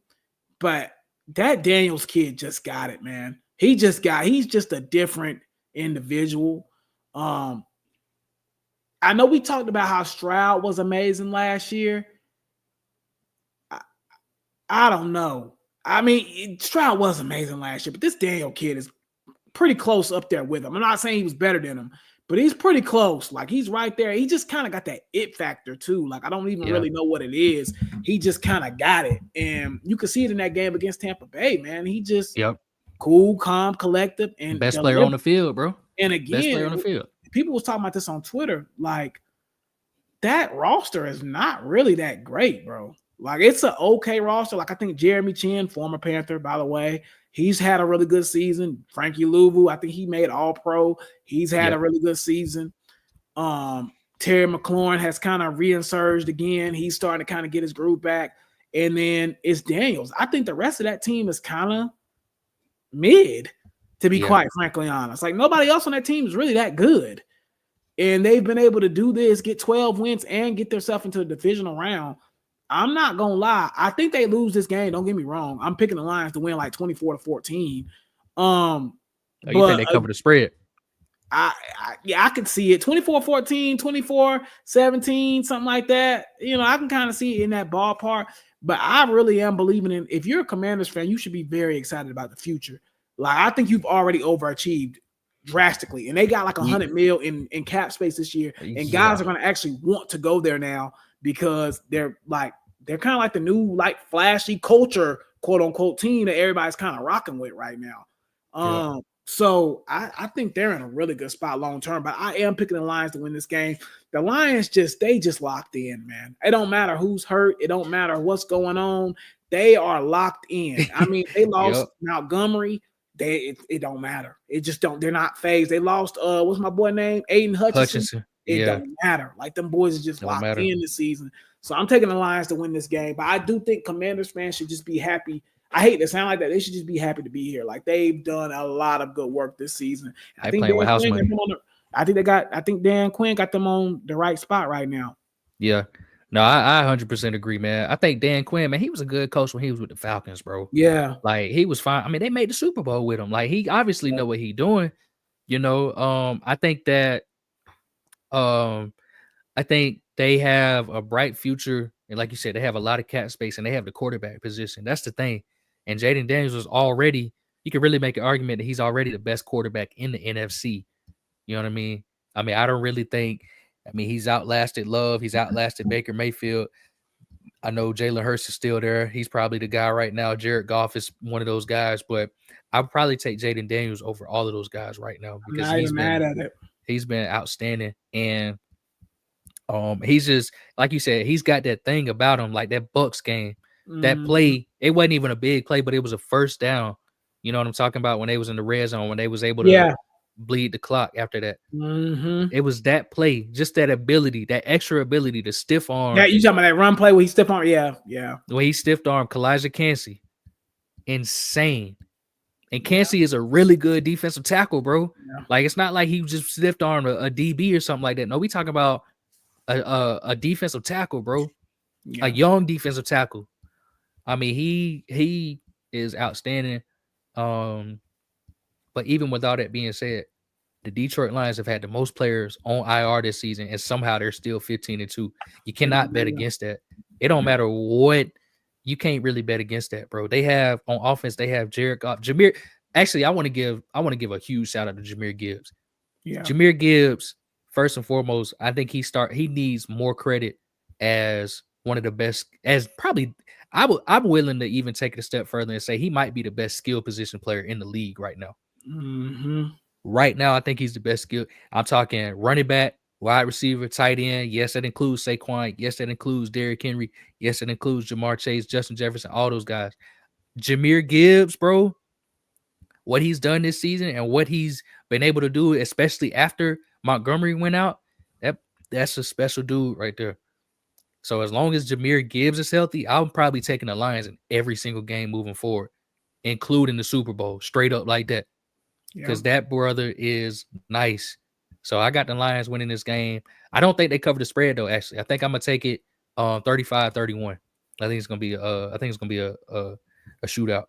but that Daniels kid just got it, man. He's just a different individual. I know we talked about how Stroud was amazing last year. I don't know. I mean, Stroud was amazing last year, but this Daniel kid is pretty close up there with him. I'm not saying he was better than him, but he's pretty close. Like, he's right there. He just kind of got that it factor, too. Like, I don't even really know what it is. He just kind of got it. And you could see it in that game against Tampa Bay, man. He just cool, calm, collective. And best player on the field, bro. And again, best player on the field. People was talking about this on Twitter. Like, that roster is not really that great, bro. Like, it's an okay roster. Like, I think Jeremy Chin, former Panther, by the way, he's had a really good season. Frankie Louvu, I think he made All-Pro. He's had a really good season. Terry McLaurin has kind of reinsurged again. He's starting to kind of get his groove back. And then it's Daniels. I think the rest of that team is kind of mid, to be quite frankly honest. Like, nobody else on that team is really that good. And they've been able to do this, get 12 wins, and get themselves into the divisional round. I'm not gonna lie. I think they lose this game. Don't get me wrong. I'm picking the Lions to win like 24-14. You think they cover the spread? I could see it. 24-14, 24-17, something like that. You know, I can kind of see it in that ballpark. But I really am believing in. If you're a Commanders fan, you should be very excited about the future. Like, I think you've already overachieved drastically, and they got like $100 million in cap space this year, and guys are going to actually want to go there now. Because they're kind of like the new, like, flashy culture, quote unquote, team that everybody's kind of rocking with right now. So I think they're in a really good spot long term. But I am picking the Lions to win this game. The Lions they just locked in, man. It don't matter who's hurt. It don't matter what's going on. They are locked in. I mean, they lost Montgomery. It don't matter. It just don't. They're not phased. They lost what's my boy name? Aiden Hutchinson. It don't matter. Like, them boys are just locked in this season. So I'm taking the Lions to win this game. But I do think Commanders fans should just be happy. I hate to sound like that. They should just be happy to be here. Like, they've done a lot of good work this season. I think Dan Quinn got them on the right spot right now. Yeah. No, I 100% agree, man. I think Dan Quinn, man, he was a good coach when he was with the Falcons, bro. Yeah. Like, he was fine. I mean, they made the Super Bowl with him. Like, he obviously know what he's doing. You know, I think that I think they have a bright future, and like you said, they have a lot of cap space, and they have the quarterback position. That's the thing. And Jaden Daniels was already. You could really make an argument that he's already the best quarterback in the NFC. You know what I mean? I don't really think. He's outlasted Love. He's outlasted Baker Mayfield. I know Jalen Hurts is still there. He's probably the guy right now. Jared Goff is one of those guys, but I'd probably take Jaden Daniels over all of those guys right now I'm because not even mad at it. he's been outstanding. And he's just like you said, he's got that thing about him, like that Bucks game. That play, it wasn't even a big play, but it was a first down. You know what I'm talking about? When they was in the red zone, when they was able to bleed the clock after that. It was that play, just that ability, that extra ability to stiff arm. Yeah, you talking about that run play where he stiff arm? Yeah. When he stiff arm Kalijah Kancey. Insane. And Kancey is a really good defensive tackle, bro. Yeah. Like, it's not like he just stiff armed a DB or something like that. No, we talking about a defensive tackle, bro. A young defensive tackle. He is outstanding. But even with all that being said, the Detroit Lions have had the most players on IR this season, and somehow they're still 15-2. You cannot bet against that. It don't matter what. You can't really bet against that, bro. They have on offense. They have Jared Goff, Jahmyr. Actually, I want to give a huge shout out to Jahmyr Gibbs. Yeah, Jahmyr Gibbs. First and foremost, I think he needs more credit as one of the best. As probably, I'm willing to even take it a step further and say he might be the best skill position player in the league right now. Right now, I think he's the best skill. I'm talking running back, wide receiver, tight end. Yes, that includes Saquon. Yes, that includes Derrick Henry. Yes, that includes Jamar Chase, Justin Jefferson, all those guys. Jahmyr Gibbs, bro, what he's done this season and what he's been able to do, especially after Montgomery went out, that's a special dude right there. So as long as Jahmyr Gibbs is healthy, I'm probably taking the Lions in every single game moving forward, including the Super Bowl, straight up like that. Because that brother is nice. So I got the Lions winning this game. I don't think they cover the spread though. Actually, I think I'm gonna take it 35-31. I think it's gonna be a shootout.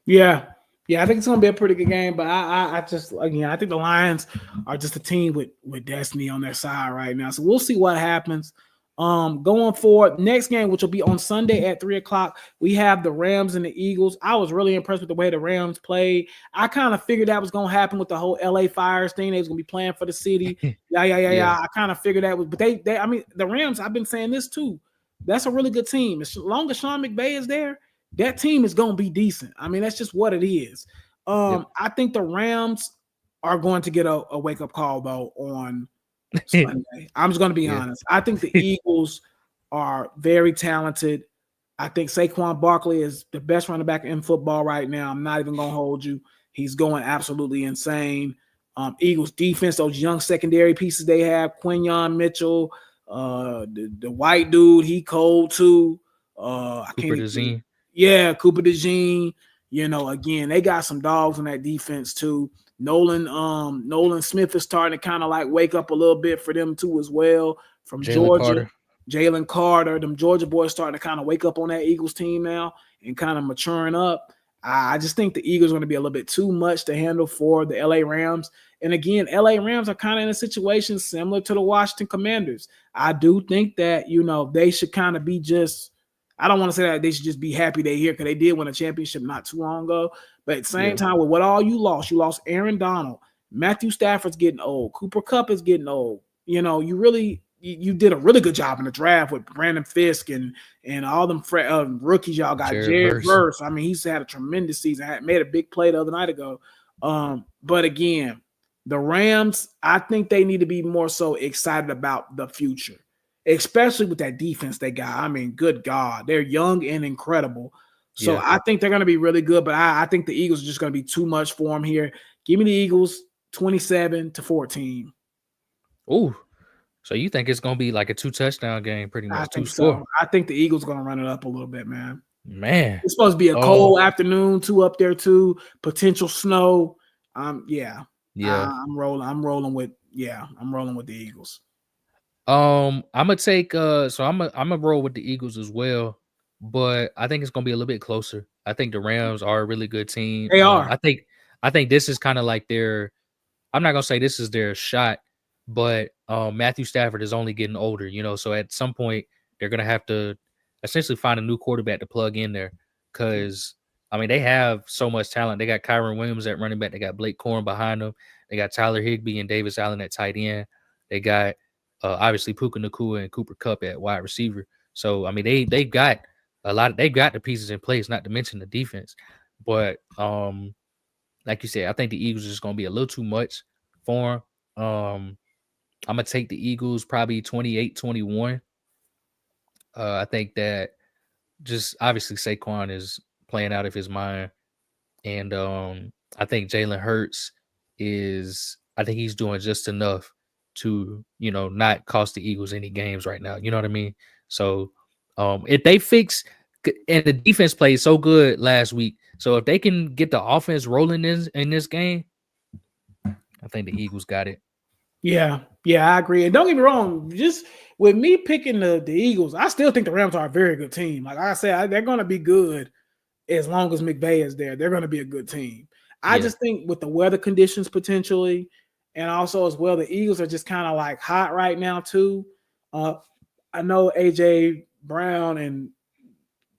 Yeah, I think it's gonna be a pretty good game. But I just again, I think the Lions are just a team with destiny on their side right now. So we'll see what happens. Going forward, next game, which will be on Sunday at 3:00, we have the Rams and the Eagles. I was really impressed with the way the Rams played. I kind of figured that was going to happen with the whole LA Fires thing. They was going to be playing for the city. Yeah. I kind of figured that was, but the Rams, I've been saying this too. That's a really good team. As long as Sean McVay is there, that team is going to be decent. That's just what it is. I think the Rams are going to get a wake-up call though on Sunday. I'm just going to be honest. I think the Eagles are very talented. I think Saquon Barkley is the best running back in football right now. I'm not even going to hold you. He's going absolutely insane. Eagles defense, those young secondary pieces they have, Quinyon Mitchell, the white dude, he cold too. Cooper DeJean. Yeah, Cooper DeJean. Again, they got some dogs on that defense too. Nolan Smith is starting to kind of like wake up a little bit for them too as well. From Georgia, Jalen Carter, them Georgia boys starting to kind of wake up on that Eagles team now and kind of maturing up. I just think the Eagles are going to be a little bit too much to handle for the LA Rams. And again, LA Rams are kind of in a situation similar to the Washington Commanders. I do think that, they should kind of be just, I don't want to say that they should just be happy they're here because they did win a championship not too long ago. But at the same time, with what all you lost Aaron Donald, Matthew Stafford's getting old, Cooper Kupp is getting old. You did a really good job in the draft with Brandon Fisk and all them rookies y'all got. Jared Verse. He's had a tremendous season. Made a big play the other night ago. But again, the Rams, I think they need to be more so excited about the future, especially with that defense they got. Good God, they're young and incredible. So I think they're going to be really good, but I think the Eagles are just going to be too much for them here. Give me the Eagles 27-14. Oh, so you think it's going to be like a 2-touchdown game pretty much? I think so. I think the Eagles are going to run it up a little bit, man. It's supposed to be a cold afternoon too up there too. Potential snow. I'm rolling with the Eagles. I'm gonna take I'm gonna roll with the Eagles as well, but I think it's gonna be a little bit closer. I think the Rams are a really good team. They are. I think this is kind of like I'm not gonna say this is their shot, but Matthew Stafford is only getting older, you know. So at some point, they're gonna have to essentially find a new quarterback to plug in there, because I mean they have so much talent. They got Kyron Williams at running back. They got Blake Corn behind them. They got Tyler Higbee and Davis Allen at tight end. They got obviously Puka Nacua and Cooper Kupp at wide receiver. So I mean they've got a lot. They've got the pieces in place, not to mention the defense. But like you said, I think the Eagles are just gonna be a little too much for them. I'm gonna take the Eagles probably 28-21. I think that just obviously Saquon is playing out of his mind, and I think Jalen Hurts is. I think he's doing just enough to not cost the Eagles any games right now. You know what I mean? So if they fix, and the defense played so good last week, so if they can get the offense rolling in this game, I think the Eagles got it. Yeah, I agree. And don't get me wrong, just with me picking the Eagles, I still think the Rams are a very good team. Like I said, they're going to be good as long as McVay is there. They're going to be a good team. I just think with the weather conditions potentially, and also as well, the Eagles are just kind of like hot right now too. I know AJ Brown and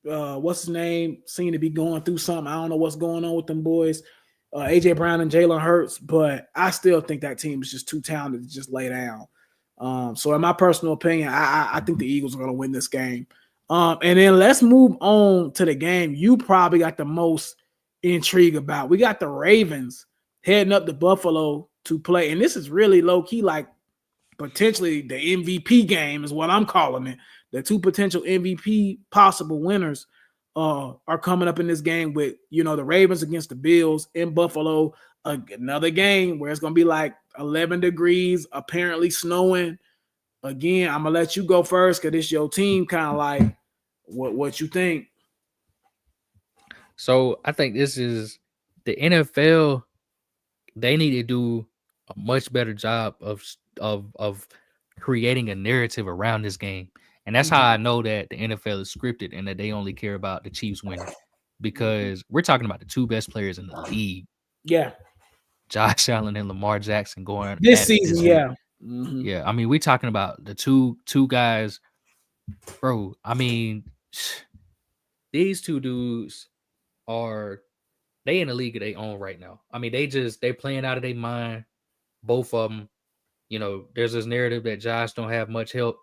what's his name seem to be going through something. I don't know what's going on with them boys. AJ Brown and Jalen Hurts, but I still think that team is just too talented to just lay down. So in my personal opinion, I think the Eagles are going to win this game. And then let's move on to the game you probably got the most intrigue about. We got the Ravens heading up to Buffalo to play, and this is really low-key, like potentially the MVP game is what I'm calling it. The two potential MVP possible winners are coming up in this game with, the Ravens against the Bills in Buffalo, another game where it's going to be like 11 degrees, apparently snowing. Again, I'm going to let you go first because it's your team, kind of like what you think. So I think this is the NFL. They need to do a much better job of creating a narrative around this game. And that's how I know that the NFL is scripted and that they only care about the Chiefs winning, because we're talking about the two best players in the league. Yeah. Josh Allen and Lamar Jackson going this season. Yeah. Yeah. I mean, we're talking about the two guys, bro. I mean, these two dudes they in the league of their own right now. I mean, they playing out of their mind, both of them. There's this narrative that Josh don't have much help.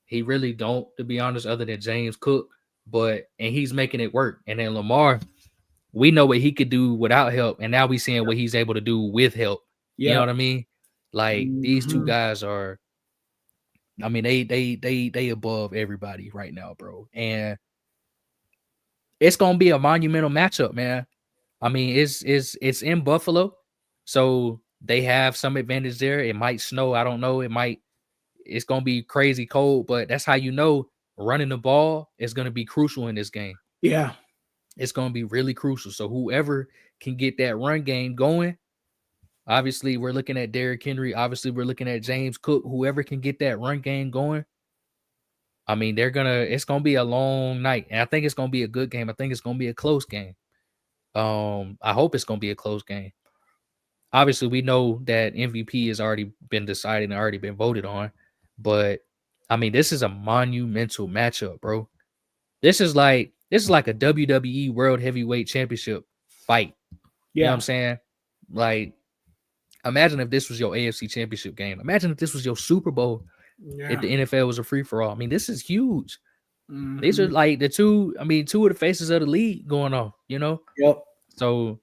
He really don't, to be honest, other than James Cook. And he's making it work. And then Lamar, we know what he could do without help, and now we seeing what he's able to do with help. Yeah. You know what I mean? Like these two guys are. I mean, they above everybody right now, bro. And it's gonna be a monumental matchup, man. I mean, it's in Buffalo, so they have some advantage there. It might snow. I don't know. It's going to be crazy cold, but that's how running the ball is going to be crucial in this game. Yeah. It's going to be really crucial. So whoever can get that run game going, obviously we're looking at Derrick Henry. Obviously we're looking at James Cook. Whoever can get that run game going, I mean, it's going to be a long night. And I think it's going to be a good game. I think it's going to be a close game. I hope it's going to be a close game. Obviously, we know that MVP has already been decided and already been voted on. But, I mean, this is a monumental matchup, bro. This is like a WWE World Heavyweight Championship fight. Yeah. You know what I'm saying? Like, imagine if this was your AFC Championship game. Imagine if this was your Super Bowl. Yeah. If the NFL was a free-for-all. I mean, this is huge. Mm-hmm. These are like two of the faces of the league going on, Yep. So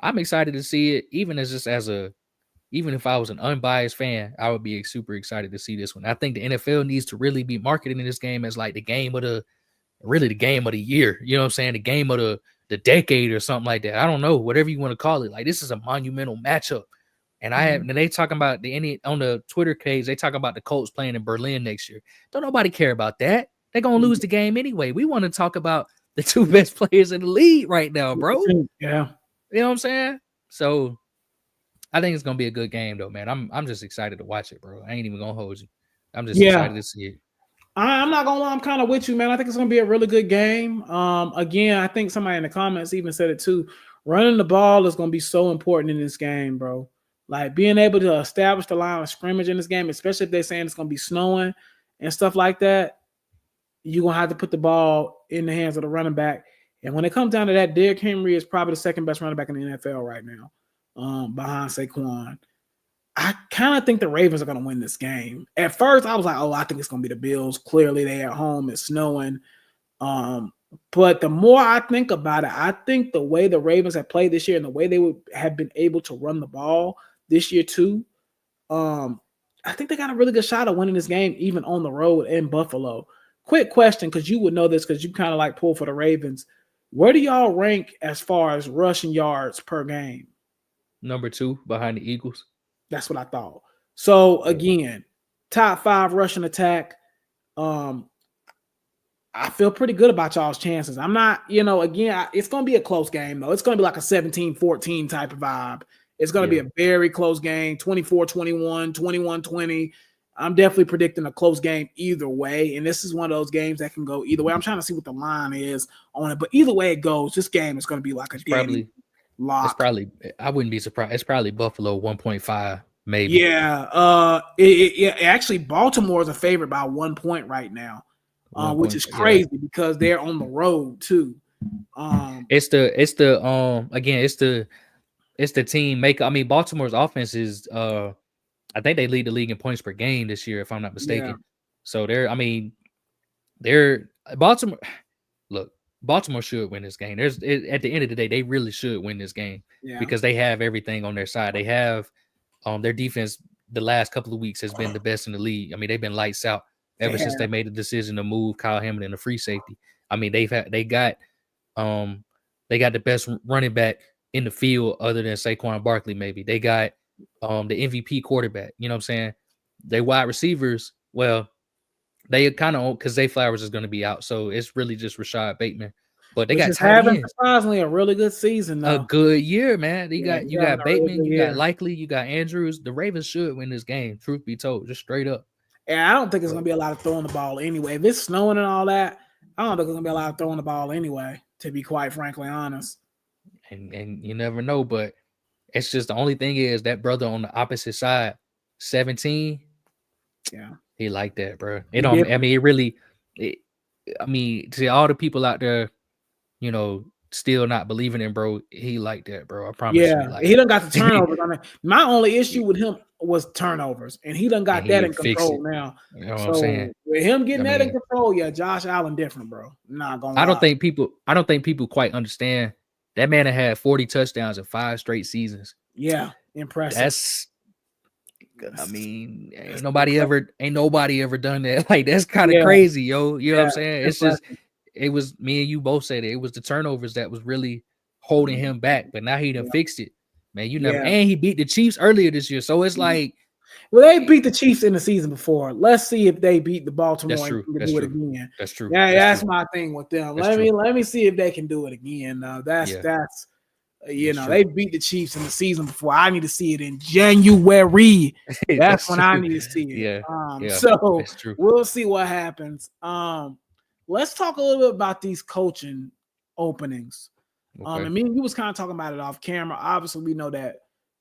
I'm excited to see it, even if I was an unbiased fan, I would be super excited to see this one. I think the NFL needs to really be marketing this game as like the game of the year. You know what I'm saying? The game of the decade or something like that. I don't know, whatever you want to call it. Like, this is a monumental matchup. And and they talking about on the Twitter page, they talk about the Colts playing in Berlin next year. Don't nobody care about that. They're going to lose the game anyway. We want to talk about the two best players in the league right now, bro. Yeah. You know what I'm saying? So I think it's going to be a good game, though, man. I'm just excited to watch it, bro. I ain't even going to hold you. I'm just excited to see it. I'm not going to lie. I'm kind of with you, man. I think it's going to be a really good game. Again, I think somebody in the comments even said it too. Running the ball is going to be so important in this game, bro. Like being able to establish the line of scrimmage in this game, especially if they're saying it's going to be snowing and stuff like that, you're going to have to put the ball in the hands of the running back. And when it comes down to that, Derrick Henry is probably the second best running back in the NFL right now, behind Saquon. I kind of think the Ravens are going to win this game. At first, I was like, oh, I think it's going to be the Bills. Clearly, they're at home. It's snowing. But the more I think about it, I think the way the Ravens have played this year and the way they would have been able to run the ball this year too, I think they got a really good shot of winning this game, even on the road in Buffalo. Quick question, because you would know this because you kind of like pull for the Ravens. Where do y'all rank as far as rushing yards per game? Number 2 behind the Eagles. That's what I thought. So again, top 5 rushing attack. I feel pretty good about y'all's chances. I'm not, again, it's going to be a close game, though. It's going to be like a 17-14 type of vibe. It's going to be a very close game, 24-21, 21-20. I'm definitely predicting a close game either way, and this is one of those games that can go either way. I'm trying to see what the line is on it, but either way it goes, this game is going to be like a dead lock. It's probably, I wouldn't be surprised. It's probably Buffalo 1.5, maybe. Yeah. Actually, Baltimore is a favorite by 1 point right now. Which is crazy because they're on the road too. It's the team make. I mean, Baltimore's offense is I think they lead the league in points per game this year, if I'm not mistaken. Yeah. So they're Baltimore. Look, Baltimore should win this game. At the end of the day, they really should win this game because they have everything on their side. They have their defense. The last couple of weeks has been the best in the league. I mean, they've been lights out ever since they made the decision to move Kyle Hamilton to free safety. I mean, they got the best running back in the field other than Saquon Barkley. Maybe they got the MVP quarterback. You know what I'm saying? They wide receivers. Well, they kind of because Zay Flowers is going to be out, so it's really just Rashad Bateman. But they got having surprisingly a really good season, though. A good year, man. You got Bateman, you got Likely, you got Andrews. The Ravens should win this game. Truth be told, just straight up. And I don't think it's going to be a lot of throwing the ball anyway. If it's snowing and all that, I don't think there's going to be a lot of throwing the ball anyway, to be quite frankly honest. And you never know, but it's just the only thing is that brother on the opposite side, 17. Yeah. He like that, bro. To all the people out there, still not believing in bro, he like that, bro. I promise you. He done got the turnovers. I mean, my only issue with him was turnovers, and he done got that in control now. You know what I'm saying? With him getting that in control, Josh Allen different, bro. Not gonna lie. I don't think people quite understand that man had 40 touchdowns in 5 straight seasons. Yeah, impressive. Ain't nobody ever done that. Like, that's kind of crazy, yo. You know what I'm saying? It's just, it was me and you both said it. It was the turnovers that was really holding him back. But now he done fixed it, man. And he beat the Chiefs earlier this year. So it's like, well, they beat the Chiefs in the season before. Let's see if they beat the Baltimore and do it again. That's true. Yeah, that's my thing with them. Let me see if they can do it again. That's they beat the Chiefs in the season before. I need to see it in January. That's when I need to see it. So we'll see what happens. Let's talk a little bit about these coaching openings. Okay. And me and you was kind of talking about it off camera. Obviously, we know that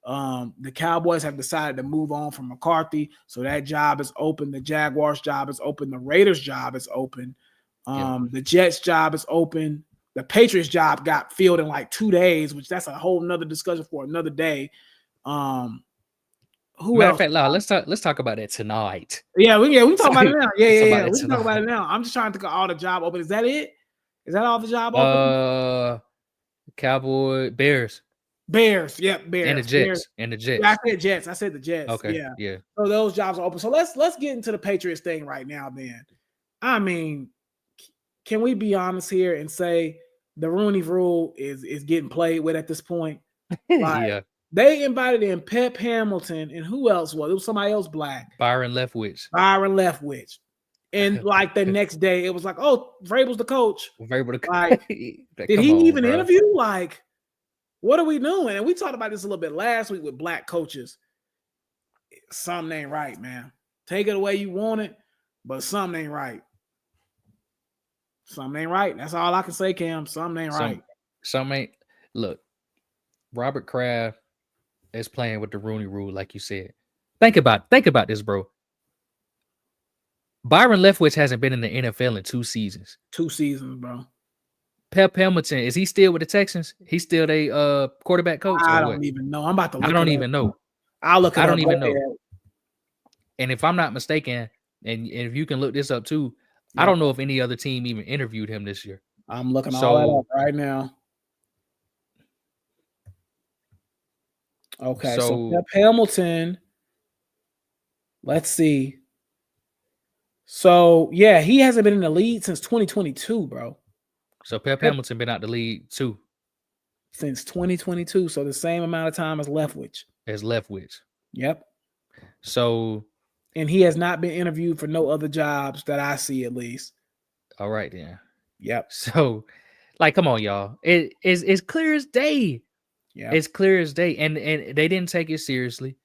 the Cowboys have decided to move on from McCarthy, so that job is open. The Jaguars' job is open. The Raiders' job is open. The Jets' job is open. The Patriots' job got filled in like 2 days, which that's a whole nother discussion for another day. Matter of fact, let's talk about that tonight. Yeah, we can talk about it now. Yeah. We can talk about it now. I'm just trying to think of all the job open. Is that it? Is that all the job open? Cowboy, Bears. Yep, Bears. And the Jets. Yeah, I said the Jets. Okay. Yeah. So those jobs are open. So let's get into the Patriots thing right now, then. I mean, can we be honest here and say the Rooney Rule is getting played with at this point? Like, they invited in Pep Hamilton, and who else was it? It was somebody else black. Byron Leftwich. And like the next day, it was like, oh, Vrabel's the coach. Like, did he even interview? Like, what are we doing? And we talked about this a little bit last week with black coaches. Something ain't right, man. Take it the way you want it, but something ain't right. Something ain't right. That's all I can say, Cam. Something ain't right. Look, Robert Kraft as playing with the Rooney Rule, like you said. Think about this, bro. Byron Leftwich hasn't been in the NFL in 2 seasons. 2 seasons, bro. Pep Hamilton, is he still with the Texans? He's still a quarterback coach I or don't what? even know. I'm about to I look don't it even up. know. I'll look it I up. don't even Go know. ahead. And if I'm not mistaken, and if you can look this up too, I Yep. don't know if any other team even interviewed him this year. I'm looking all that up right now. Okay, so Pep Hamilton. Let's see. So yeah, he hasn't been in the league since 2022, bro. So Pep Hamilton been out the league too. Since 2022. So the same amount of time as Leftwich. Yep. So, and he has not been interviewed for no other jobs that I see, at least. All right then. Yep. So, like, come on, y'all. It's clear as day. Yeah. It's clear as day. And they didn't take it seriously.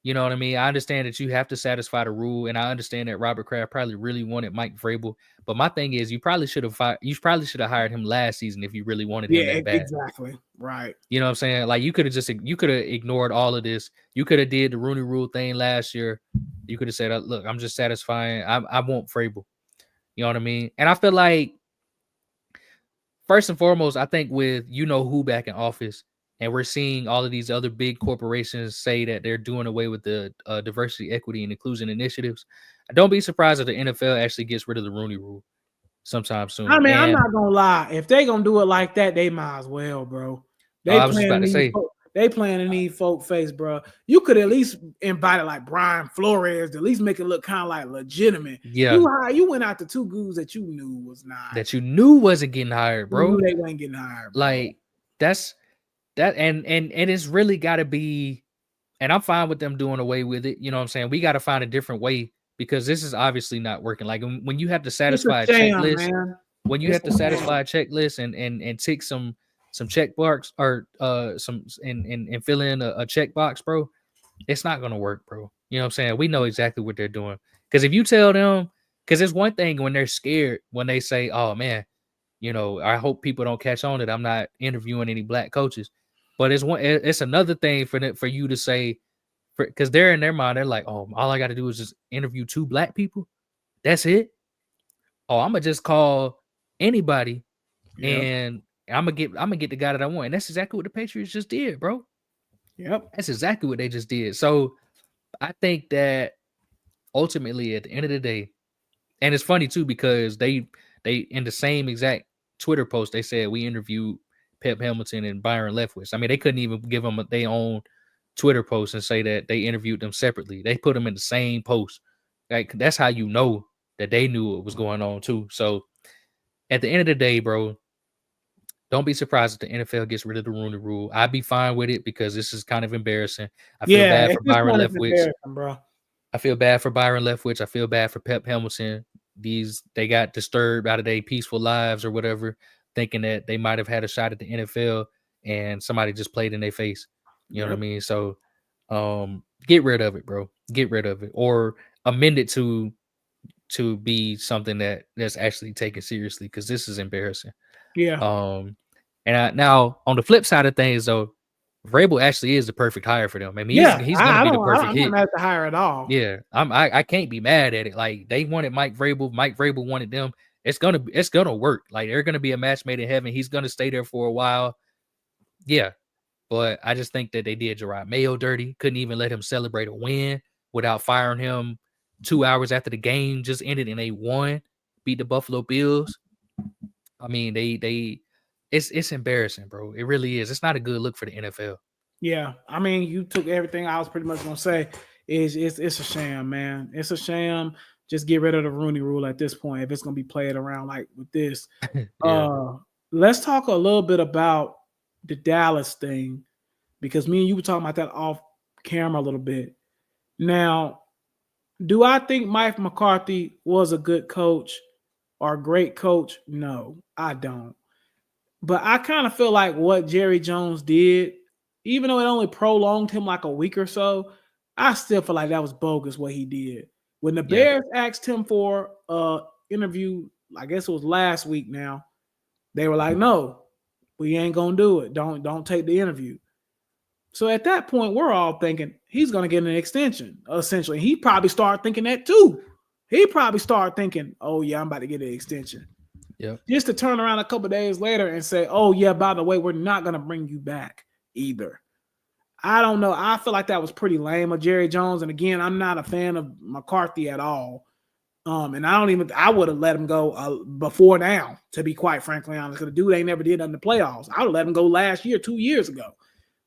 You know what I mean? I understand that you have to satisfy the rule, and I understand that Robert Kraft probably really wanted Mike Vrabel. But my thing is, you probably should have hired him last season if you really wanted him that bad. Exactly. Right. You know what I'm saying? Like, you could have ignored all of this. You could have did the Rooney Rule thing last year. You could have said, "Look, I'm just satisfying. I want Vrabel." You know what I mean? And I feel like, first and foremost, I think with who back in office, and we're seeing all of these other big corporations say that they're doing away with the diversity, equity, and inclusion initiatives. Don't be surprised if the NFL actually gets rid of the Rooney Rule sometime soon. I mean, I'm not gonna lie. If they gonna do it like that, they might as well, bro. I was just about to say, they playing in these folk face, bro. You could at least invite like Brian Flores to at least make it look kind of like legitimate. Yeah, you went out to 2 dudes that you knew wasn't getting hired, bro. You knew they weren't getting hired, bro. Like that, and it's really got to be. And I'm fine with them doing away with it. You know what I'm saying? We got to find a different way, because this is obviously not working. Like, when you have to satisfy a checklist, and tick some check marks or some and fill in a check box, bro, it's not gonna work, bro. You know what I'm saying? We know exactly what they're doing. Because if you tell them, because it's one thing when they're scared, when they say, "Oh man, I hope people don't catch on that I'm not interviewing any black coaches," but it's another thing for you to say, because they're in their mind, they're like, "Oh, all I got to do is just interview 2 black people. That's it. Oh, I'm gonna just call anybody, and I'm gonna get the guy that I want." And that's exactly what the Patriots just did, bro. Yep. That's exactly what they just did. So I think that ultimately, at the end of the day, and it's funny too, because they in the same exact Twitter post, they said we interviewed Pep Hamilton and Byron Leftwich. I mean, they couldn't even give them their own Twitter post and say that they interviewed them separately. They put them in the same post. Like, that's how you know that they knew what was going on too. So at the end of the day, bro, don't be surprised if the NFL gets rid of the Rooney Rule. I'd be fine with it, because this is kind of embarrassing. I feel bad for Byron Leftwich. I feel bad for Byron Leftwich. I feel bad for Pep Hamilton. They got disturbed out of their peaceful lives or whatever, thinking that they might have had a shot at the NFL, and somebody just played in their face. You know what I mean? So get rid of it, bro. Get rid of it, or amend it to be something that's actually taken seriously, because this is embarrassing. Yeah. And now on the flip side of things, though, Vrabel actually is the perfect hire for them. I mean, he's going to be the perfect hit. I'm not mad at the hire at all. Yeah, I can't be mad at it. Like, they wanted Mike Vrabel. Mike Vrabel wanted them. It's gonna work. Like, they're gonna be a match made in heaven. He's gonna stay there for a while. Yeah, but I just think that they did Gerard Mayo dirty. Couldn't even let him celebrate a win without firing him 2 hours after the game just ended, and they won, beat the Buffalo Bills. I mean, it's embarrassing, bro. It really is. It's not a good look for the NFL. Yeah, I mean, you took everything I was pretty much gonna say. It's a sham, man. It's a sham. Just get rid of the Rooney Rule at this point if it's gonna be played around like with this. Let's talk a little bit about the Dallas thing, because me and you were talking about that off camera a little bit. Now, do I think Mike McCarthy was a good coach or a great coach? No, I don't. But I kind of feel like what Jerry Jones did, even though it only prolonged him like a week or so, I still feel like that was bogus what he did. When the Bears asked him for an interview, I guess it was last week now, they were like, "No, we ain't gonna do it. Don't take the interview." So at that point, we're all thinking he's going to get an extension. Essentially, he probably started thinking that too. He probably started thinking, "Oh yeah, I'm about to get an extension." Yeah. Just to turn around a couple of days later and say, "Oh yeah, by the way, we're not going to bring you back either." I don't know. I feel like that was pretty lame of Jerry Jones. And again, I'm not a fan of McCarthy at all. And I would have let him go before now, to be quite frankly honest. Because the dude ain't never did nothing in the playoffs. I would have let him go last year, 2 years ago.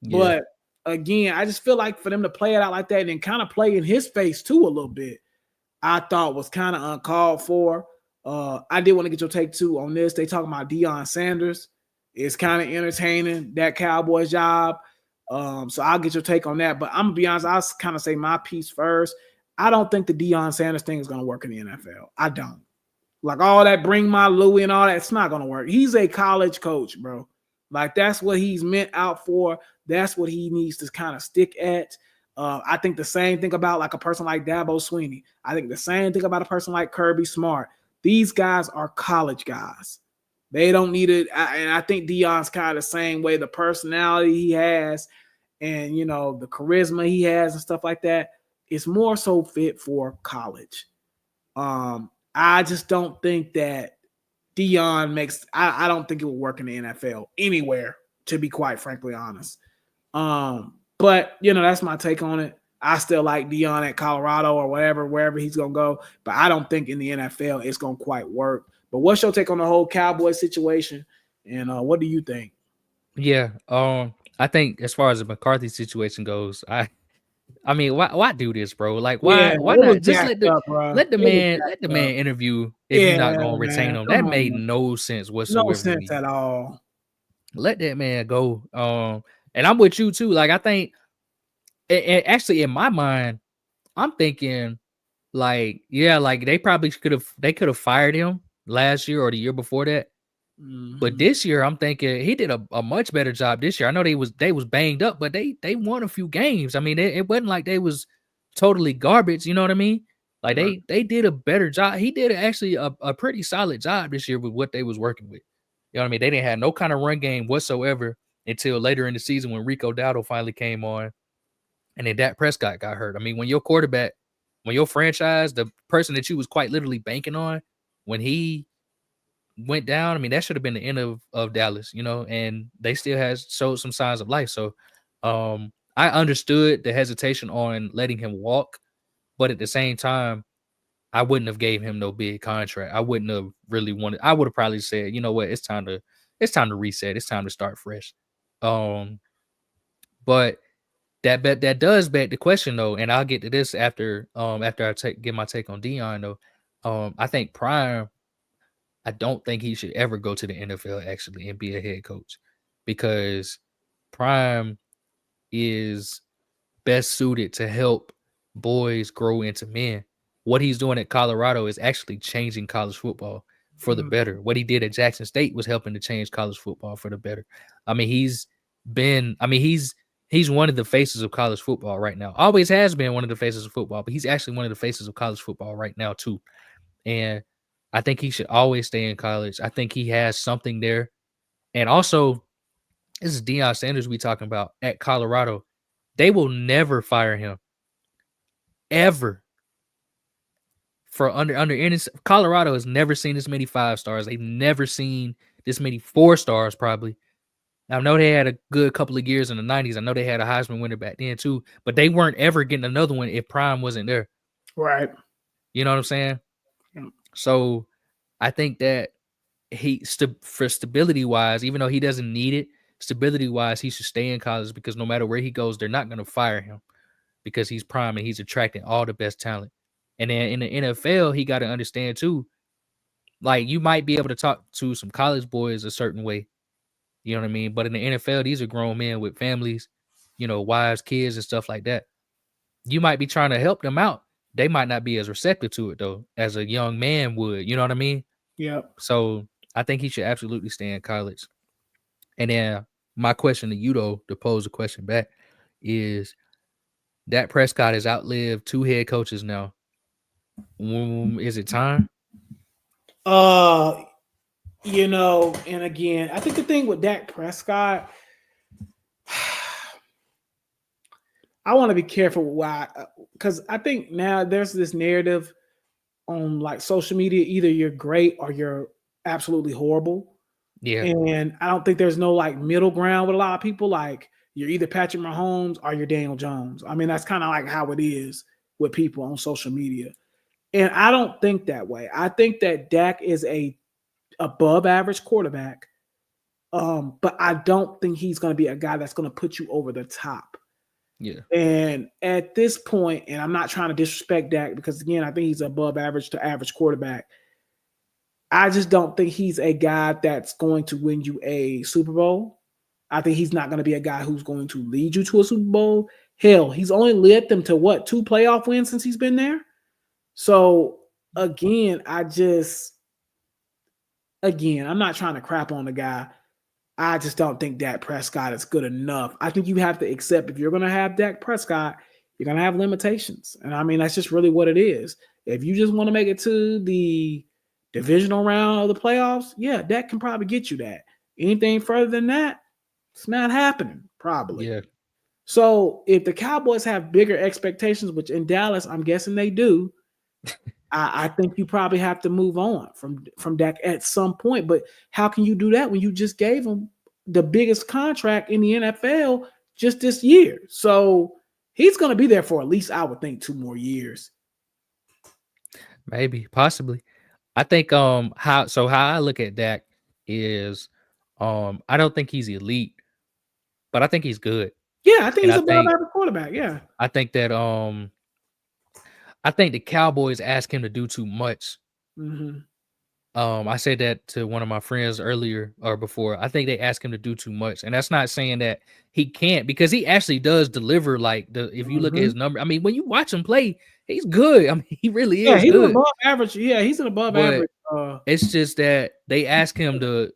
Yeah. But again, I just feel like for them to play it out like that and then kind of play in his face too a little bit, I thought was kind of uncalled for. I did want to get your take too on this. They talking about Deion Sanders. It's kind of entertaining, that Cowboys job. So I'll get your take on that. But I'm gonna be honest, I'll kind of say my piece first. I don't think the Deion Sanders thing is gonna work in the NFL. I don't. Like all that bring my Louis and all that, it's not gonna work. He's a college coach, bro. Like that's what he's meant out for. That's what he needs to kind of stick at. I think the same thing about like a person like Dabo Swinney. I think the same thing about a person like Kirby Smart. These guys are college guys. They don't need it. And I think Deion's kind of the same way. The personality he has and, you know, the charisma he has and stuff like that, it's more so fit for college. I just don't think that Deion makes – I don't think it will work in the NFL anywhere, to be quite frankly honest. But, you know, that's my take on it. I still like Deion at Colorado or wherever he's going to go. But I don't think in the NFL it's going to quite work. But what's your take on the whole Cowboy situation? And what do you think? Yeah. I think as far as the McCarthy situation goes, I mean, why do this, bro? Like, why Yeah, why it was not just jacked up, bro. let the It was man jacked up. interview if you're not Yeah, gonna retain man. him? Come That on, made man. no sense No whatsoever to sense me. at all. Let that man go. And I'm with you too. Like, I think, and actually in my mind, I'm thinking like, yeah, like they probably could have fired him last year or the year before that. But Mm-hmm. this year, I'm thinking he did a much better job this year. I know they was banged up, but they won a few games. I mean, it wasn't like they was totally garbage. You know what I mean? Like Right. they did a better job. He did actually a pretty solid job this year with what they was working with. You know what I mean? They didn't have no kind of run game whatsoever until later in the season when Rico Dowdle finally came on, and then Dak Prescott got hurt. I mean, when your quarterback, when your franchise, the person that you was quite literally banking on, when he went down, I mean, that should have been the end of Dallas, you know, and they still has showed some signs of life. So I understood the hesitation on letting him walk, but at the same time, I wouldn't have gave him no big contract. I wouldn't have really wanted. I would have probably said, you know what, it's time to reset. It's time to start fresh. Um, but that does beg the question though, and I'll get to this after I get my take on Dion though. I think Prime, I don't think he should ever go to the NFL actually and be a head coach, because Prime is best suited to help boys grow into men. What he's doing at Colorado is actually changing college football for the Mm-hmm. better. What he did at Jackson State was helping to change college football for the better. I mean, he's one of the faces of college football right now. Always has been one of the faces of football, but he's actually one of the faces of college football right now too. And I think he should always stay in college. I think he has something there. And also, this is Deion Sanders we talking about at Colorado. They will never fire him. Ever. For under any Colorado has never seen this many 5 stars. They've never seen this many 4 stars, probably. I know they had a good couple of years in the 90s. I know they had a Heisman winner back then too, but they weren't ever getting another one if Prime wasn't there. Right. You know what I'm saying? Yeah. So I think that for stability wise, even though he doesn't need it, stability wise, he should stay in college, because no matter where he goes, they're not going to fire him, because he's Prime and he's attracting all the best talent. And then in the NFL, he got to understand too, like, you might be able to talk to some college boys a certain way, you know what I mean? But in the NFL, these are grown men with families, you know, wives, kids, and stuff like that. You might be trying to help them out. They might not be as receptive to it though, as a young man would. You know what I mean? Yep. So I think he should absolutely stay in college. And then my question to you though, to pose a question back, is Dak Prescott has outlived 2 head coaches now. Is it time? You know, and again, I think the thing with Dak Prescott, I want to be careful why, because I think now there's this narrative on like social media: either you're great or you're absolutely horrible. Yeah, And I don't think there's no like middle ground with a lot of people. Like you're either Patrick Mahomes or you're Daniel Jones. I mean, that's kind of like how it is with people on social media. And I don't think that way. I think that Dak is a above average quarterback. But I don't think he's going to be a guy that's going to put you over the top. yeah, And at this point, and I'm not trying to disrespect Dak because again, I think he's above average to average quarterback. I just don't think he's a guy that's going to win you a Super Bowl. I think he's not going to be a guy who's going to lead you to a Super Bowl. Hell, he's only led them to what, 2 playoff wins since he's been there? So again, I'm not trying to crap on the guy. I just don't think Dak Prescott is good enough. I think you have to accept if you're going to have Dak Prescott, you're going to have limitations. And I mean, that's just really what it is. If you just want to make it to the divisional round of the playoffs, yeah, Dak can probably get you that. Anything further than that, it's not happening, probably. yeah. So if the Cowboys have bigger expectations, which in Dallas, I'm guessing they do, I think you probably have to move on from Dak at some point. But how can you do that when you just gave him the biggest contract in the NFL just this year? So he's going to be there for at least, I would think, 2 more years. Maybe, possibly. I think how I look at Dak is I don't think he's elite, but I think he's good. Yeah, I think And he's above average quarterback. Yeah. I think that I think the Cowboys ask him to do too much. Mm-hmm. I said that to one of my friends earlier or before. I think they ask him to do too much. And that's not saying that he can't, because he actually does deliver. Like if you look at his number, I mean, when you watch him play, he's good. I mean, he really is he's good. An above average. Yeah, he's an above average. It's just that they ask him to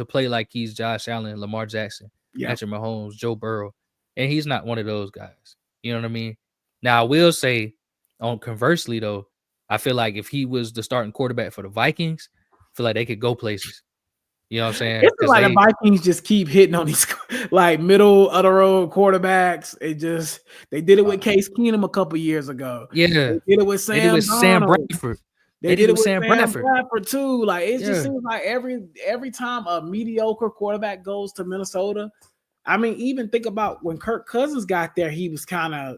play like he's Josh Allen, Lamar Jackson, Patrick Mahomes, Joe Burrow. And he's not one of those guys. You know what I mean? Now I will say, conversely though, I feel like if he was the starting quarterback for the Vikings, I feel like they could go places. You know what I'm saying? It's like the Vikings just keep hitting on these like middle of the road quarterbacks. They did it with Case Keenum a couple years ago. Yeah, they did it with Sam Bradford. They did it with Sam Bradford too. Like it just seems like every time a mediocre quarterback goes to Minnesota. I mean, even think about when Kirk Cousins got there, he was kind of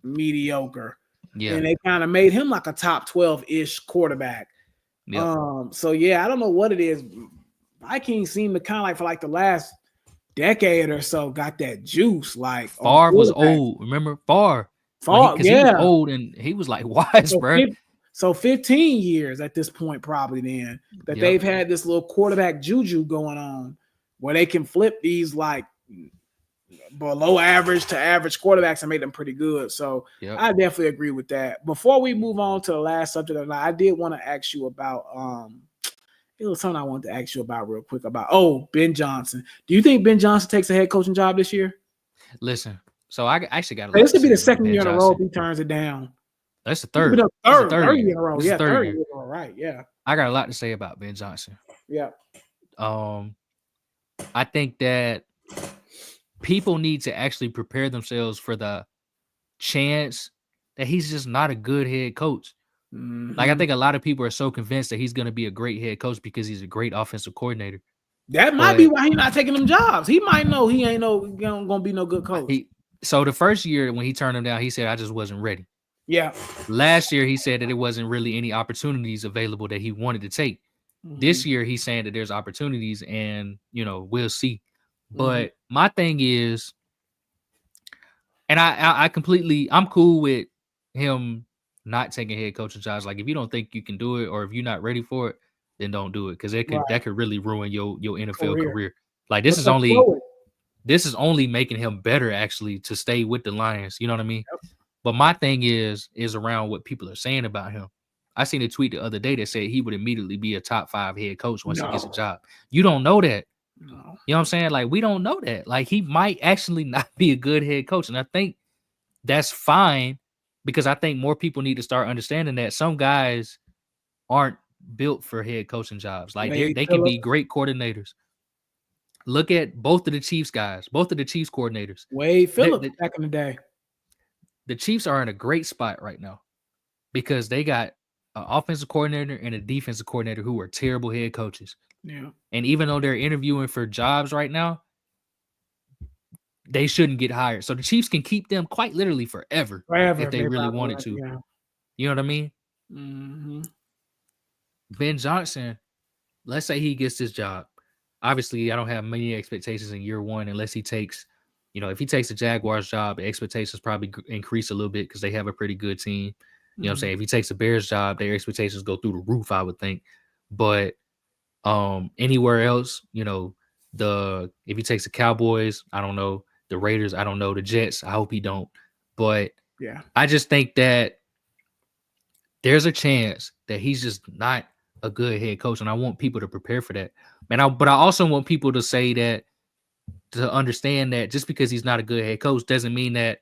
mediocre. Yeah. And they kind of made him like a top 12-ish quarterback. Yep. So yeah, I don't know what it is. Vikings seem to kind of like for like the last decade or so got that juice. Like Favre was old. Remember Favre? Because he was old and he was like wise, bro. So 15 years at this point, probably then that they've had this little quarterback juju going on where they can flip these like below average to average quarterbacks and make them pretty good. So I definitely agree with that. Before we move on to the last subject of the night, I did want to ask you about it was something I wanted to ask you about real quick about Ben Johnson. Do you think Ben Johnson takes a head coaching job this year? Listen, so I actually got this could be the second year in a row if he turns it down. That's the third. Third year in a row. Yeah, third year in a row. Right. Yeah. I got a lot to say about Ben Johnson. Yeah. I think that people need to actually prepare themselves for the chance that he's just not a good head coach. Mm-hmm. Like I think a lot of people are so convinced that he's going to be a great head coach because he's a great offensive coordinator. That might be why he's not taking them jobs. He might know he ain't going to be no good coach. So the first year when he turned him down, he said, I just wasn't ready. Yeah. Last year, he said that it wasn't really any opportunities available that he wanted to take. Mm-hmm. This year, he's saying that there's opportunities and, we'll see. But my thing is, and I'm cool with him not taking head coaching jobs. Like if you don't think you can do it or if you're not ready for it, then don't do it. Because that could really ruin your NFL career. Like this is only making him better actually to stay with the Lions. You know what I mean? Yep. But my thing is around what people are saying about him. I seen a tweet the other day that said he would immediately be a top 5 head coach once he gets a job. You don't know that. No. You know what I'm saying? Like, we don't know that. Like, he might actually not be a good head coach. And I think that's fine because I think more people need to start understanding that some guys aren't built for head coaching jobs. Like, they can be great coordinators. look at both of the Chiefs guys, both of the Chiefs coordinators. Wade Phillips The, back in the day. the Chiefs are in a great spot right now because they got an offensive coordinator and a defensive coordinator who are terrible head coaches. Yeah. And even though they're interviewing for jobs right now, they shouldn't get hired. So the Chiefs can keep them quite literally forever if they really wanted to. Yeah. You know what I mean? Mm-hmm. Ben Johnson, let's say he gets this job. Obviously, I don't have many expectations in year one unless he takes, if he takes the Jaguars job, the expectations probably increase a little bit because they have a pretty good team. You know what I'm saying? If he takes the Bears job, their expectations go through the roof, I would think. But anywhere else, if he takes the Cowboys, I don't know. The Raiders, I don't know. The Jets, I hope he don't. But yeah, I just think that there's a chance that he's just not a good head coach, and I want people to prepare for that. But I also want people to understand that just because he's not a good head coach doesn't mean that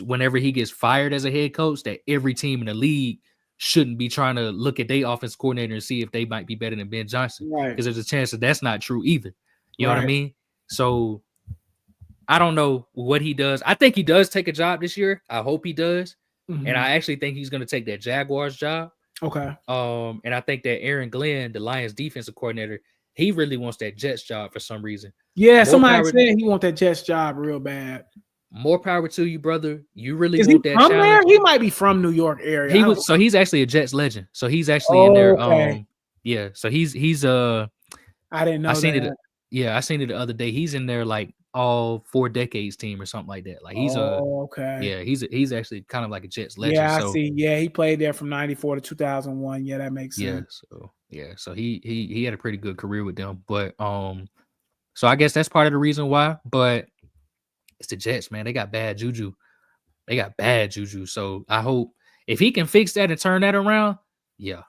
whenever he gets fired as a head coach, that every team in the league shouldn't be trying to look at their offense coordinator and see if they might be better than Ben Johnson. right? Because there's a chance that that's not true either. You know what I mean? So I don't know what he does. I think he does take a job this year. I hope he does. Mm-hmm. And I actually think he's going to take that Jaguars job. Okay. And I think that Aaron Glenn, the Lions defensive coordinator, he really wants that Jets job for some reason. Yeah, somebody said he wants that Jets job real bad. More power to you, brother. You really Is want he that from challenge. There? He might be from New York area. So he's actually a Jets legend. So he's actually in there. Okay. Yeah. So he's I didn't know that. I seen it the other day. He's in there like all 4 decades team or something like that. Like he's okay. Yeah, he's actually kind of like a Jets legend. Yeah, I see. Yeah, he played there from 94 to 2001. Yeah, that makes sense. So he had a pretty good career with them. But so I guess that's part of the reason why. But it's the Jets, man. They got bad juju. So I hope if he can fix that and turn that around, yeah.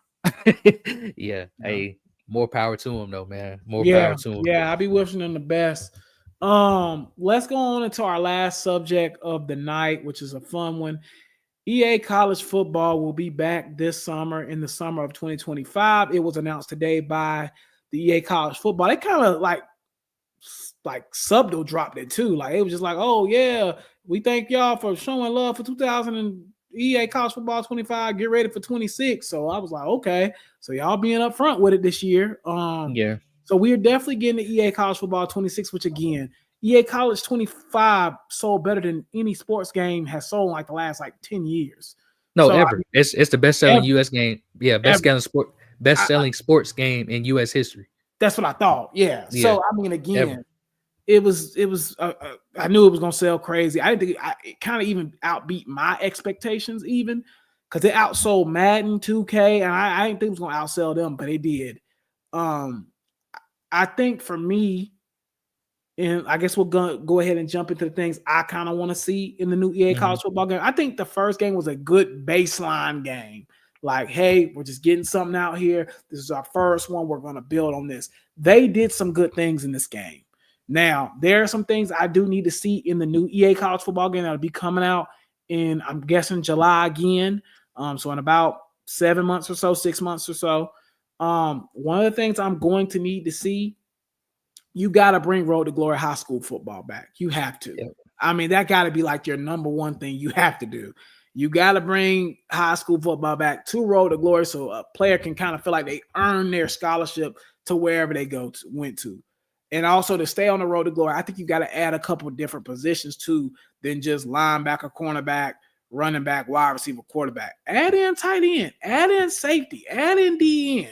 Yeah. Hey, more power to him though, man. More power to him. Yeah, I'll be wishing him the best. Let's go on into our last subject of the night, which is a fun one. EA College Football will be back this summer in the summer of 2025. It was announced today by the EA College Football. They kind of like subtle dropped it too. Like it was just like, oh yeah, we thank y'all for showing love for 2000 and EA College Football 25. Get ready for 26. So I was like, okay, so y'all being up front with it this year. Yeah. So we're definitely getting the EA College Football 26, which again, EA College 25 sold better than any sports game has sold like the last 10 years. No, so, ever. It's the best selling US game. Yeah, best selling sports game in US history. That's what I thought. Yeah. So I mean, again, it was. I knew it was gonna sell crazy. I didn't think it kind of even outbeat my expectations, even because it outsold Madden 2K, and I didn't think it was gonna outsell them, but it did. I think for me, and I guess we're gonna go ahead and jump into the things I kind of want to see in the new EA College Football game. I think the first game was a good baseline game. Like, hey, we're just getting something out here. This is our first one. We're going to build on this. They did some good things in this game. Now, there are some things I do need to see in the new EA College Football game that'll be coming out in, I'm guessing, July again. So in about 7 months or so, 6 months or so. One of the things I'm going to need to see, you got to bring Road to Glory high school football back. You have to. Yeah. I mean, that got to be like your number one thing you have to do. You got to bring high school football back to Road to Glory so a player can kind of feel like they earn their scholarship to wherever they went to. And also to stay on the Road to Glory, I think you got to add a couple of different positions too than just linebacker, cornerback, running back, wide receiver, quarterback. Add in tight end, add in safety, add in DN.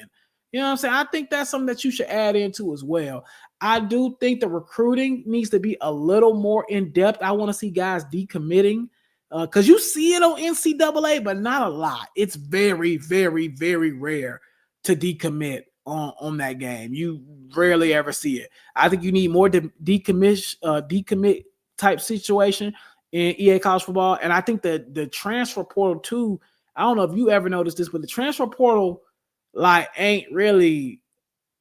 You know what I'm saying? I think that's something that you should add into as well. I do think the recruiting needs to be a little more in-depth. I want to see guys decommitting. Because you see it on NCAA, but not a lot. It's very, very, very rare to decommit on that game. You rarely ever see it. I think you need more decommit type situation in EA College Football. And I think that the transfer portal too, I don't know if you ever noticed this, but the transfer portal ain't really,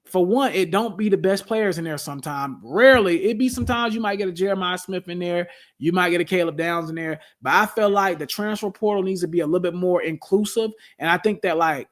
for one, it don't be the best players in there sometimes. Rarely. It be sometimes you might get a Jeremiah Smith in there. You might get a Caleb Downs in there. But I feel like the transfer portal needs to be a little bit more inclusive. And I think that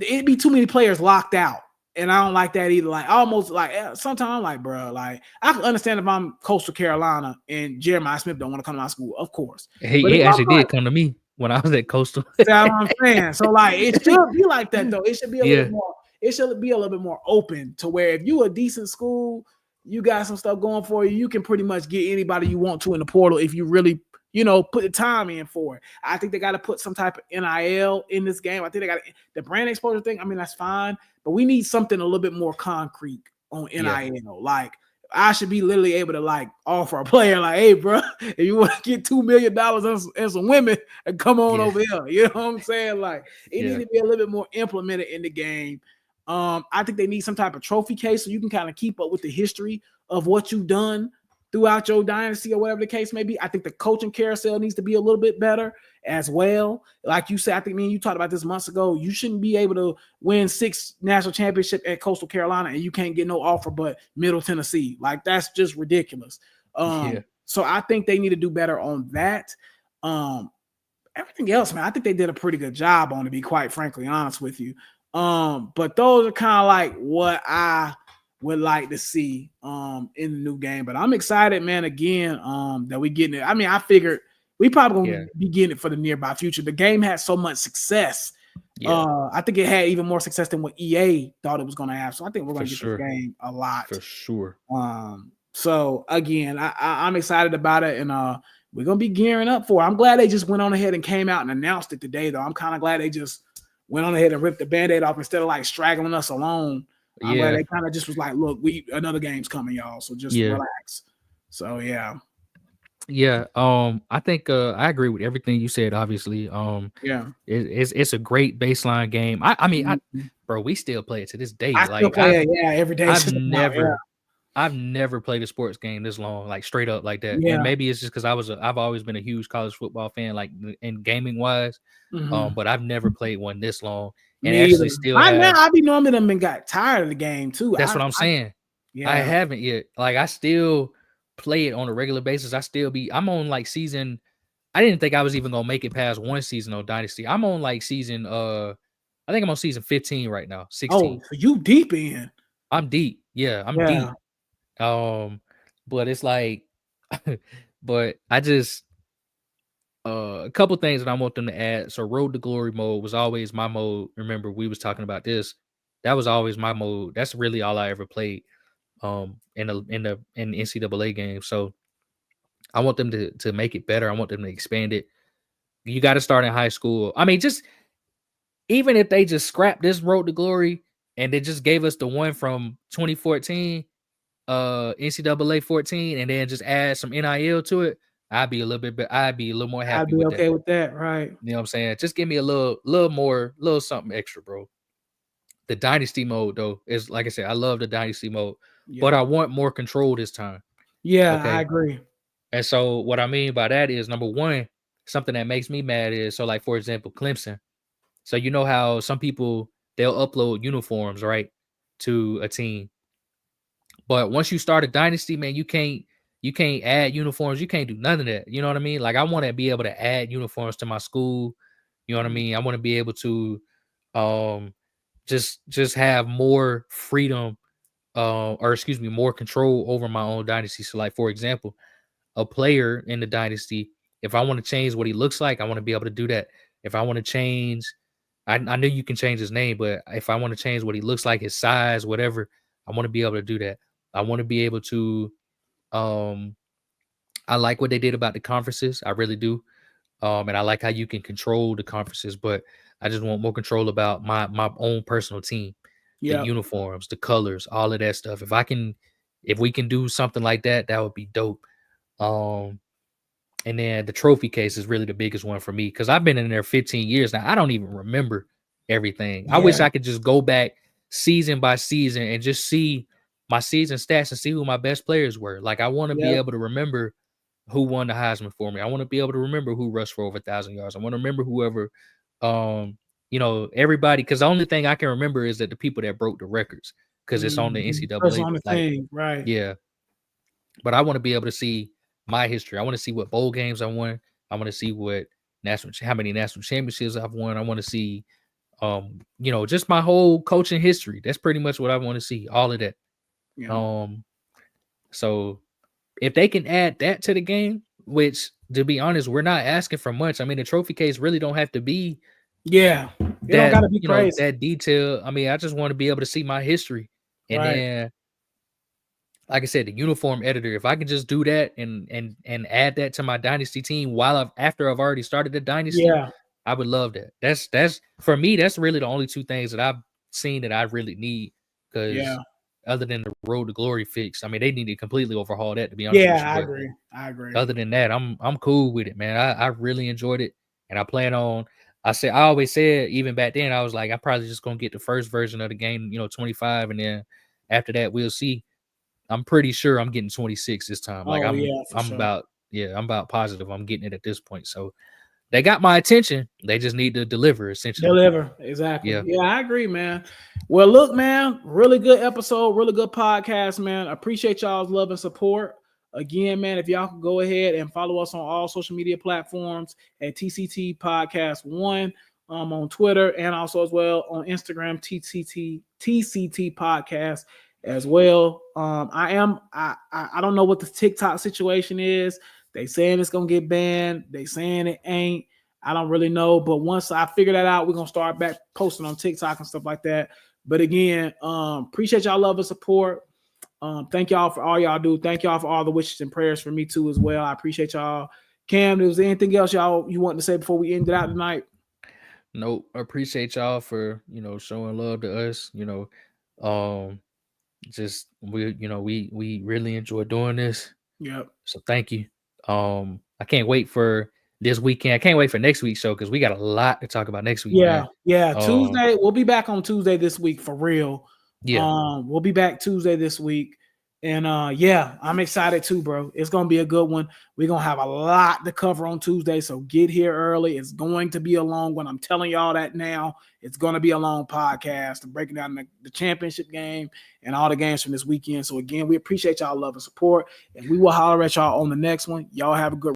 it'd be too many players locked out And I don't like that either. Like almost like sometimes I'm like, bro, like I can understand if I'm Coastal Carolina and Jeremiah Smith don't want to come to my school, of course. But He if actually I'm like, did come to me when I was at Coastal. that's what I'm saying. So like it should be like that though. It should be a little Yeah, bit more. It should be a little bit more open to where if you a decent school, you got some stuff going for you. You can pretty much get anybody you want to in the portal if you really, put the time in for it. I think they got to put some type of NIL in this game. I think they got the brand exposure thing. I mean, that's fine, but we need something a little bit more concrete on NIL. Yeah. Like I should be literally able to like offer a player like, hey, bro, if you want to get $2 million and some women, and come on over here. You know what I'm saying? Like it needs to be a little bit more implemented in the game. I think they need some type of trophy case so you can kind of keep up with the history of what you've done throughout your dynasty or whatever the case may be. I think the coaching carousel needs to be a little bit better as well. Like you said, I think me and you talked about this months ago. You shouldn't be able to win 6 national championships at Coastal Carolina and you can't get no offer but Middle Tennessee. Like that's just ridiculous. So I think they need to do better on that. Everything else, man, I think they did a pretty good job on, to be quite frankly honest with you. But those are kind of like what I would like to see in the new game. But I'm excited, man, again, that we getting it. I mean, I figured we probably gonna be getting it for the nearby future. The game had so much success. I think it had even more success than what EA thought it was gonna have. So I think we're gonna get this game a lot. For sure. So again, I'm excited about it, and we're gonna be gearing up for it. I'm glad they just went on ahead and came out and announced it today, though. I'm kind of glad they just went on ahead and ripped the Band-Aid off instead of like straggling us along. I'm glad they kind of just was like, look, another game's coming, y'all. So just relax. So yeah. I think I agree with everything you said, obviously. It's a great baseline game. I mean, bro, we still play it to this day. I still play it, every day. I've never played a sports game this long, like straight up like that. And maybe it's just because I've always been a huge college football fan, like in gaming wise. But I've never played one this long. And actually still I be knowing them and got tired of the game too. That's what I'm saying. I haven't yet. Like I still play it on a regular basis. I'm on like season. I didn't think I was even gonna make it past one season on Dynasty. I'm on like season I think I'm on season 15 right now. 16. Oh, so you deep in. I'm deep. Yeah, I'm deep. But it's like but I just a couple things that I want them to add. So Road to Glory mode was always my mode. Remember, we was talking about this. That was always my mode. That's really all I ever played in the NCAA game. So I want them to make it better. I want them to expand it. You got to start in high school. I mean, just even if they just scrapped this Road to Glory and they just gave us the one from 2014, NCAA 14, and then just add some NIL to it, I'd be a little more happy. I'd be okay with that, right? You know what I'm saying? Just give me a little something extra, bro. The Dynasty mode, though, is like I said, I love the Dynasty mode, but I want more control this time. Yeah, okay? I agree. And so what I mean by that is, number one, something that makes me mad is, so like, for example, Clemson. So you know how some people, they'll upload uniforms, right, to a team. But once you start a dynasty, man, you can't add uniforms. You can't do none of that. You know what I mean? Like I want to be able to add uniforms to my school. You know what I mean? I want to be able to just have more freedom more control over my own dynasty. So like, for example, a player in the dynasty, if I want to change what he looks like, I want to be able to do that. If I want to change, I know you can change his name, but if I want to change what he looks like, his size, whatever, I want to be able to do that. I want to be able to, I like what they did about the conferences. I really do. And I like how you can control the conferences, but I just want more control about my own personal team, the uniforms, the colors, all of that stuff. If we can do something like that, that would be dope. And then the trophy case is really the biggest one for me because I've been in there 15 years now. I don't even remember everything. I wish I could just go back season by season and just see my season stats and see who my best players were. Like I want to be able to remember who won the Heisman for me. I want to be able to remember who rushed for over 1,000 yards. I want to remember whoever, everybody. Because the only thing I can remember is that the people that broke the records because it's on the NCAA. That's on the thing, right? Yeah. But I want to be able to see my history. I want to see what bowl games I won. I want to see how many national championships I've won. I want to see Just my whole coaching history. That's pretty much what I want to see. All of that. Yeah. So if they can add that to the game, which to be honest, we're not asking for much. I mean, the trophy case really don't have to be It don't that, gotta be crazy. that detail. I mean, I just want to be able to see my history. And Right. then, like I said, the uniform editor, if I can just do that and add that to my dynasty team after I've already started the dynasty, Yeah. I would love that. That's for me, that's really the only two things that I've seen that I really need. Because other than the road to glory fix, I mean, they need to completely overhaul that, to be honest with you. I But agree. I agree. other than that, I'm cool with it, man. I really enjoyed it. And I plan on, I always said, even back then, I was like, I'm probably just gonna get the first version of the game, 25, and then after that, we'll see. I'm pretty sure I'm getting 26 this time. Like I'm sure. I'm about positive I'm getting it at this point. So they got my attention. They just need to deliver, essentially. Deliver. Exactly. Yeah. Yeah, I agree, man. Well, look, man, really good episode, really good podcast, man. I appreciate y'all's love and support. Again, man, if y'all can go ahead and follow us on all social media platforms at TCT Podcast 1 on Twitter and also as well on Instagram, TCT Podcast as well. I don't know what the TikTok situation is. They saying it's gonna get banned. They saying it ain't. I don't really know, but once I figure that out, we're gonna start back posting on TikTok and stuff like that. But again, appreciate y'all love and support. Thank y'all for all y'all do. Thank y'all for all the wishes and prayers for me too as well. I appreciate y'all. Cam, was there anything else you want to say before we end it out tonight? Nope. I appreciate y'all for showing love to us. Just we really enjoy doing this. Yep. So thank you. I can't wait for this weekend. I can't wait for next week's show because we got a lot to talk about next week. Yeah, man. Tuesday. We'll be back on Tuesday this week for real. Yeah. We'll be back Tuesday this week. And I'm excited too, bro. It's gonna be a good one. We're gonna have a lot to cover on Tuesday, so get here early. It's going to be a long one. I'm telling y'all that now. It's gonna be a long podcast breaking down the championship game and all the games from this weekend. So again, we appreciate y'all love and support, and we will holler at y'all on the next one. Y'all have a good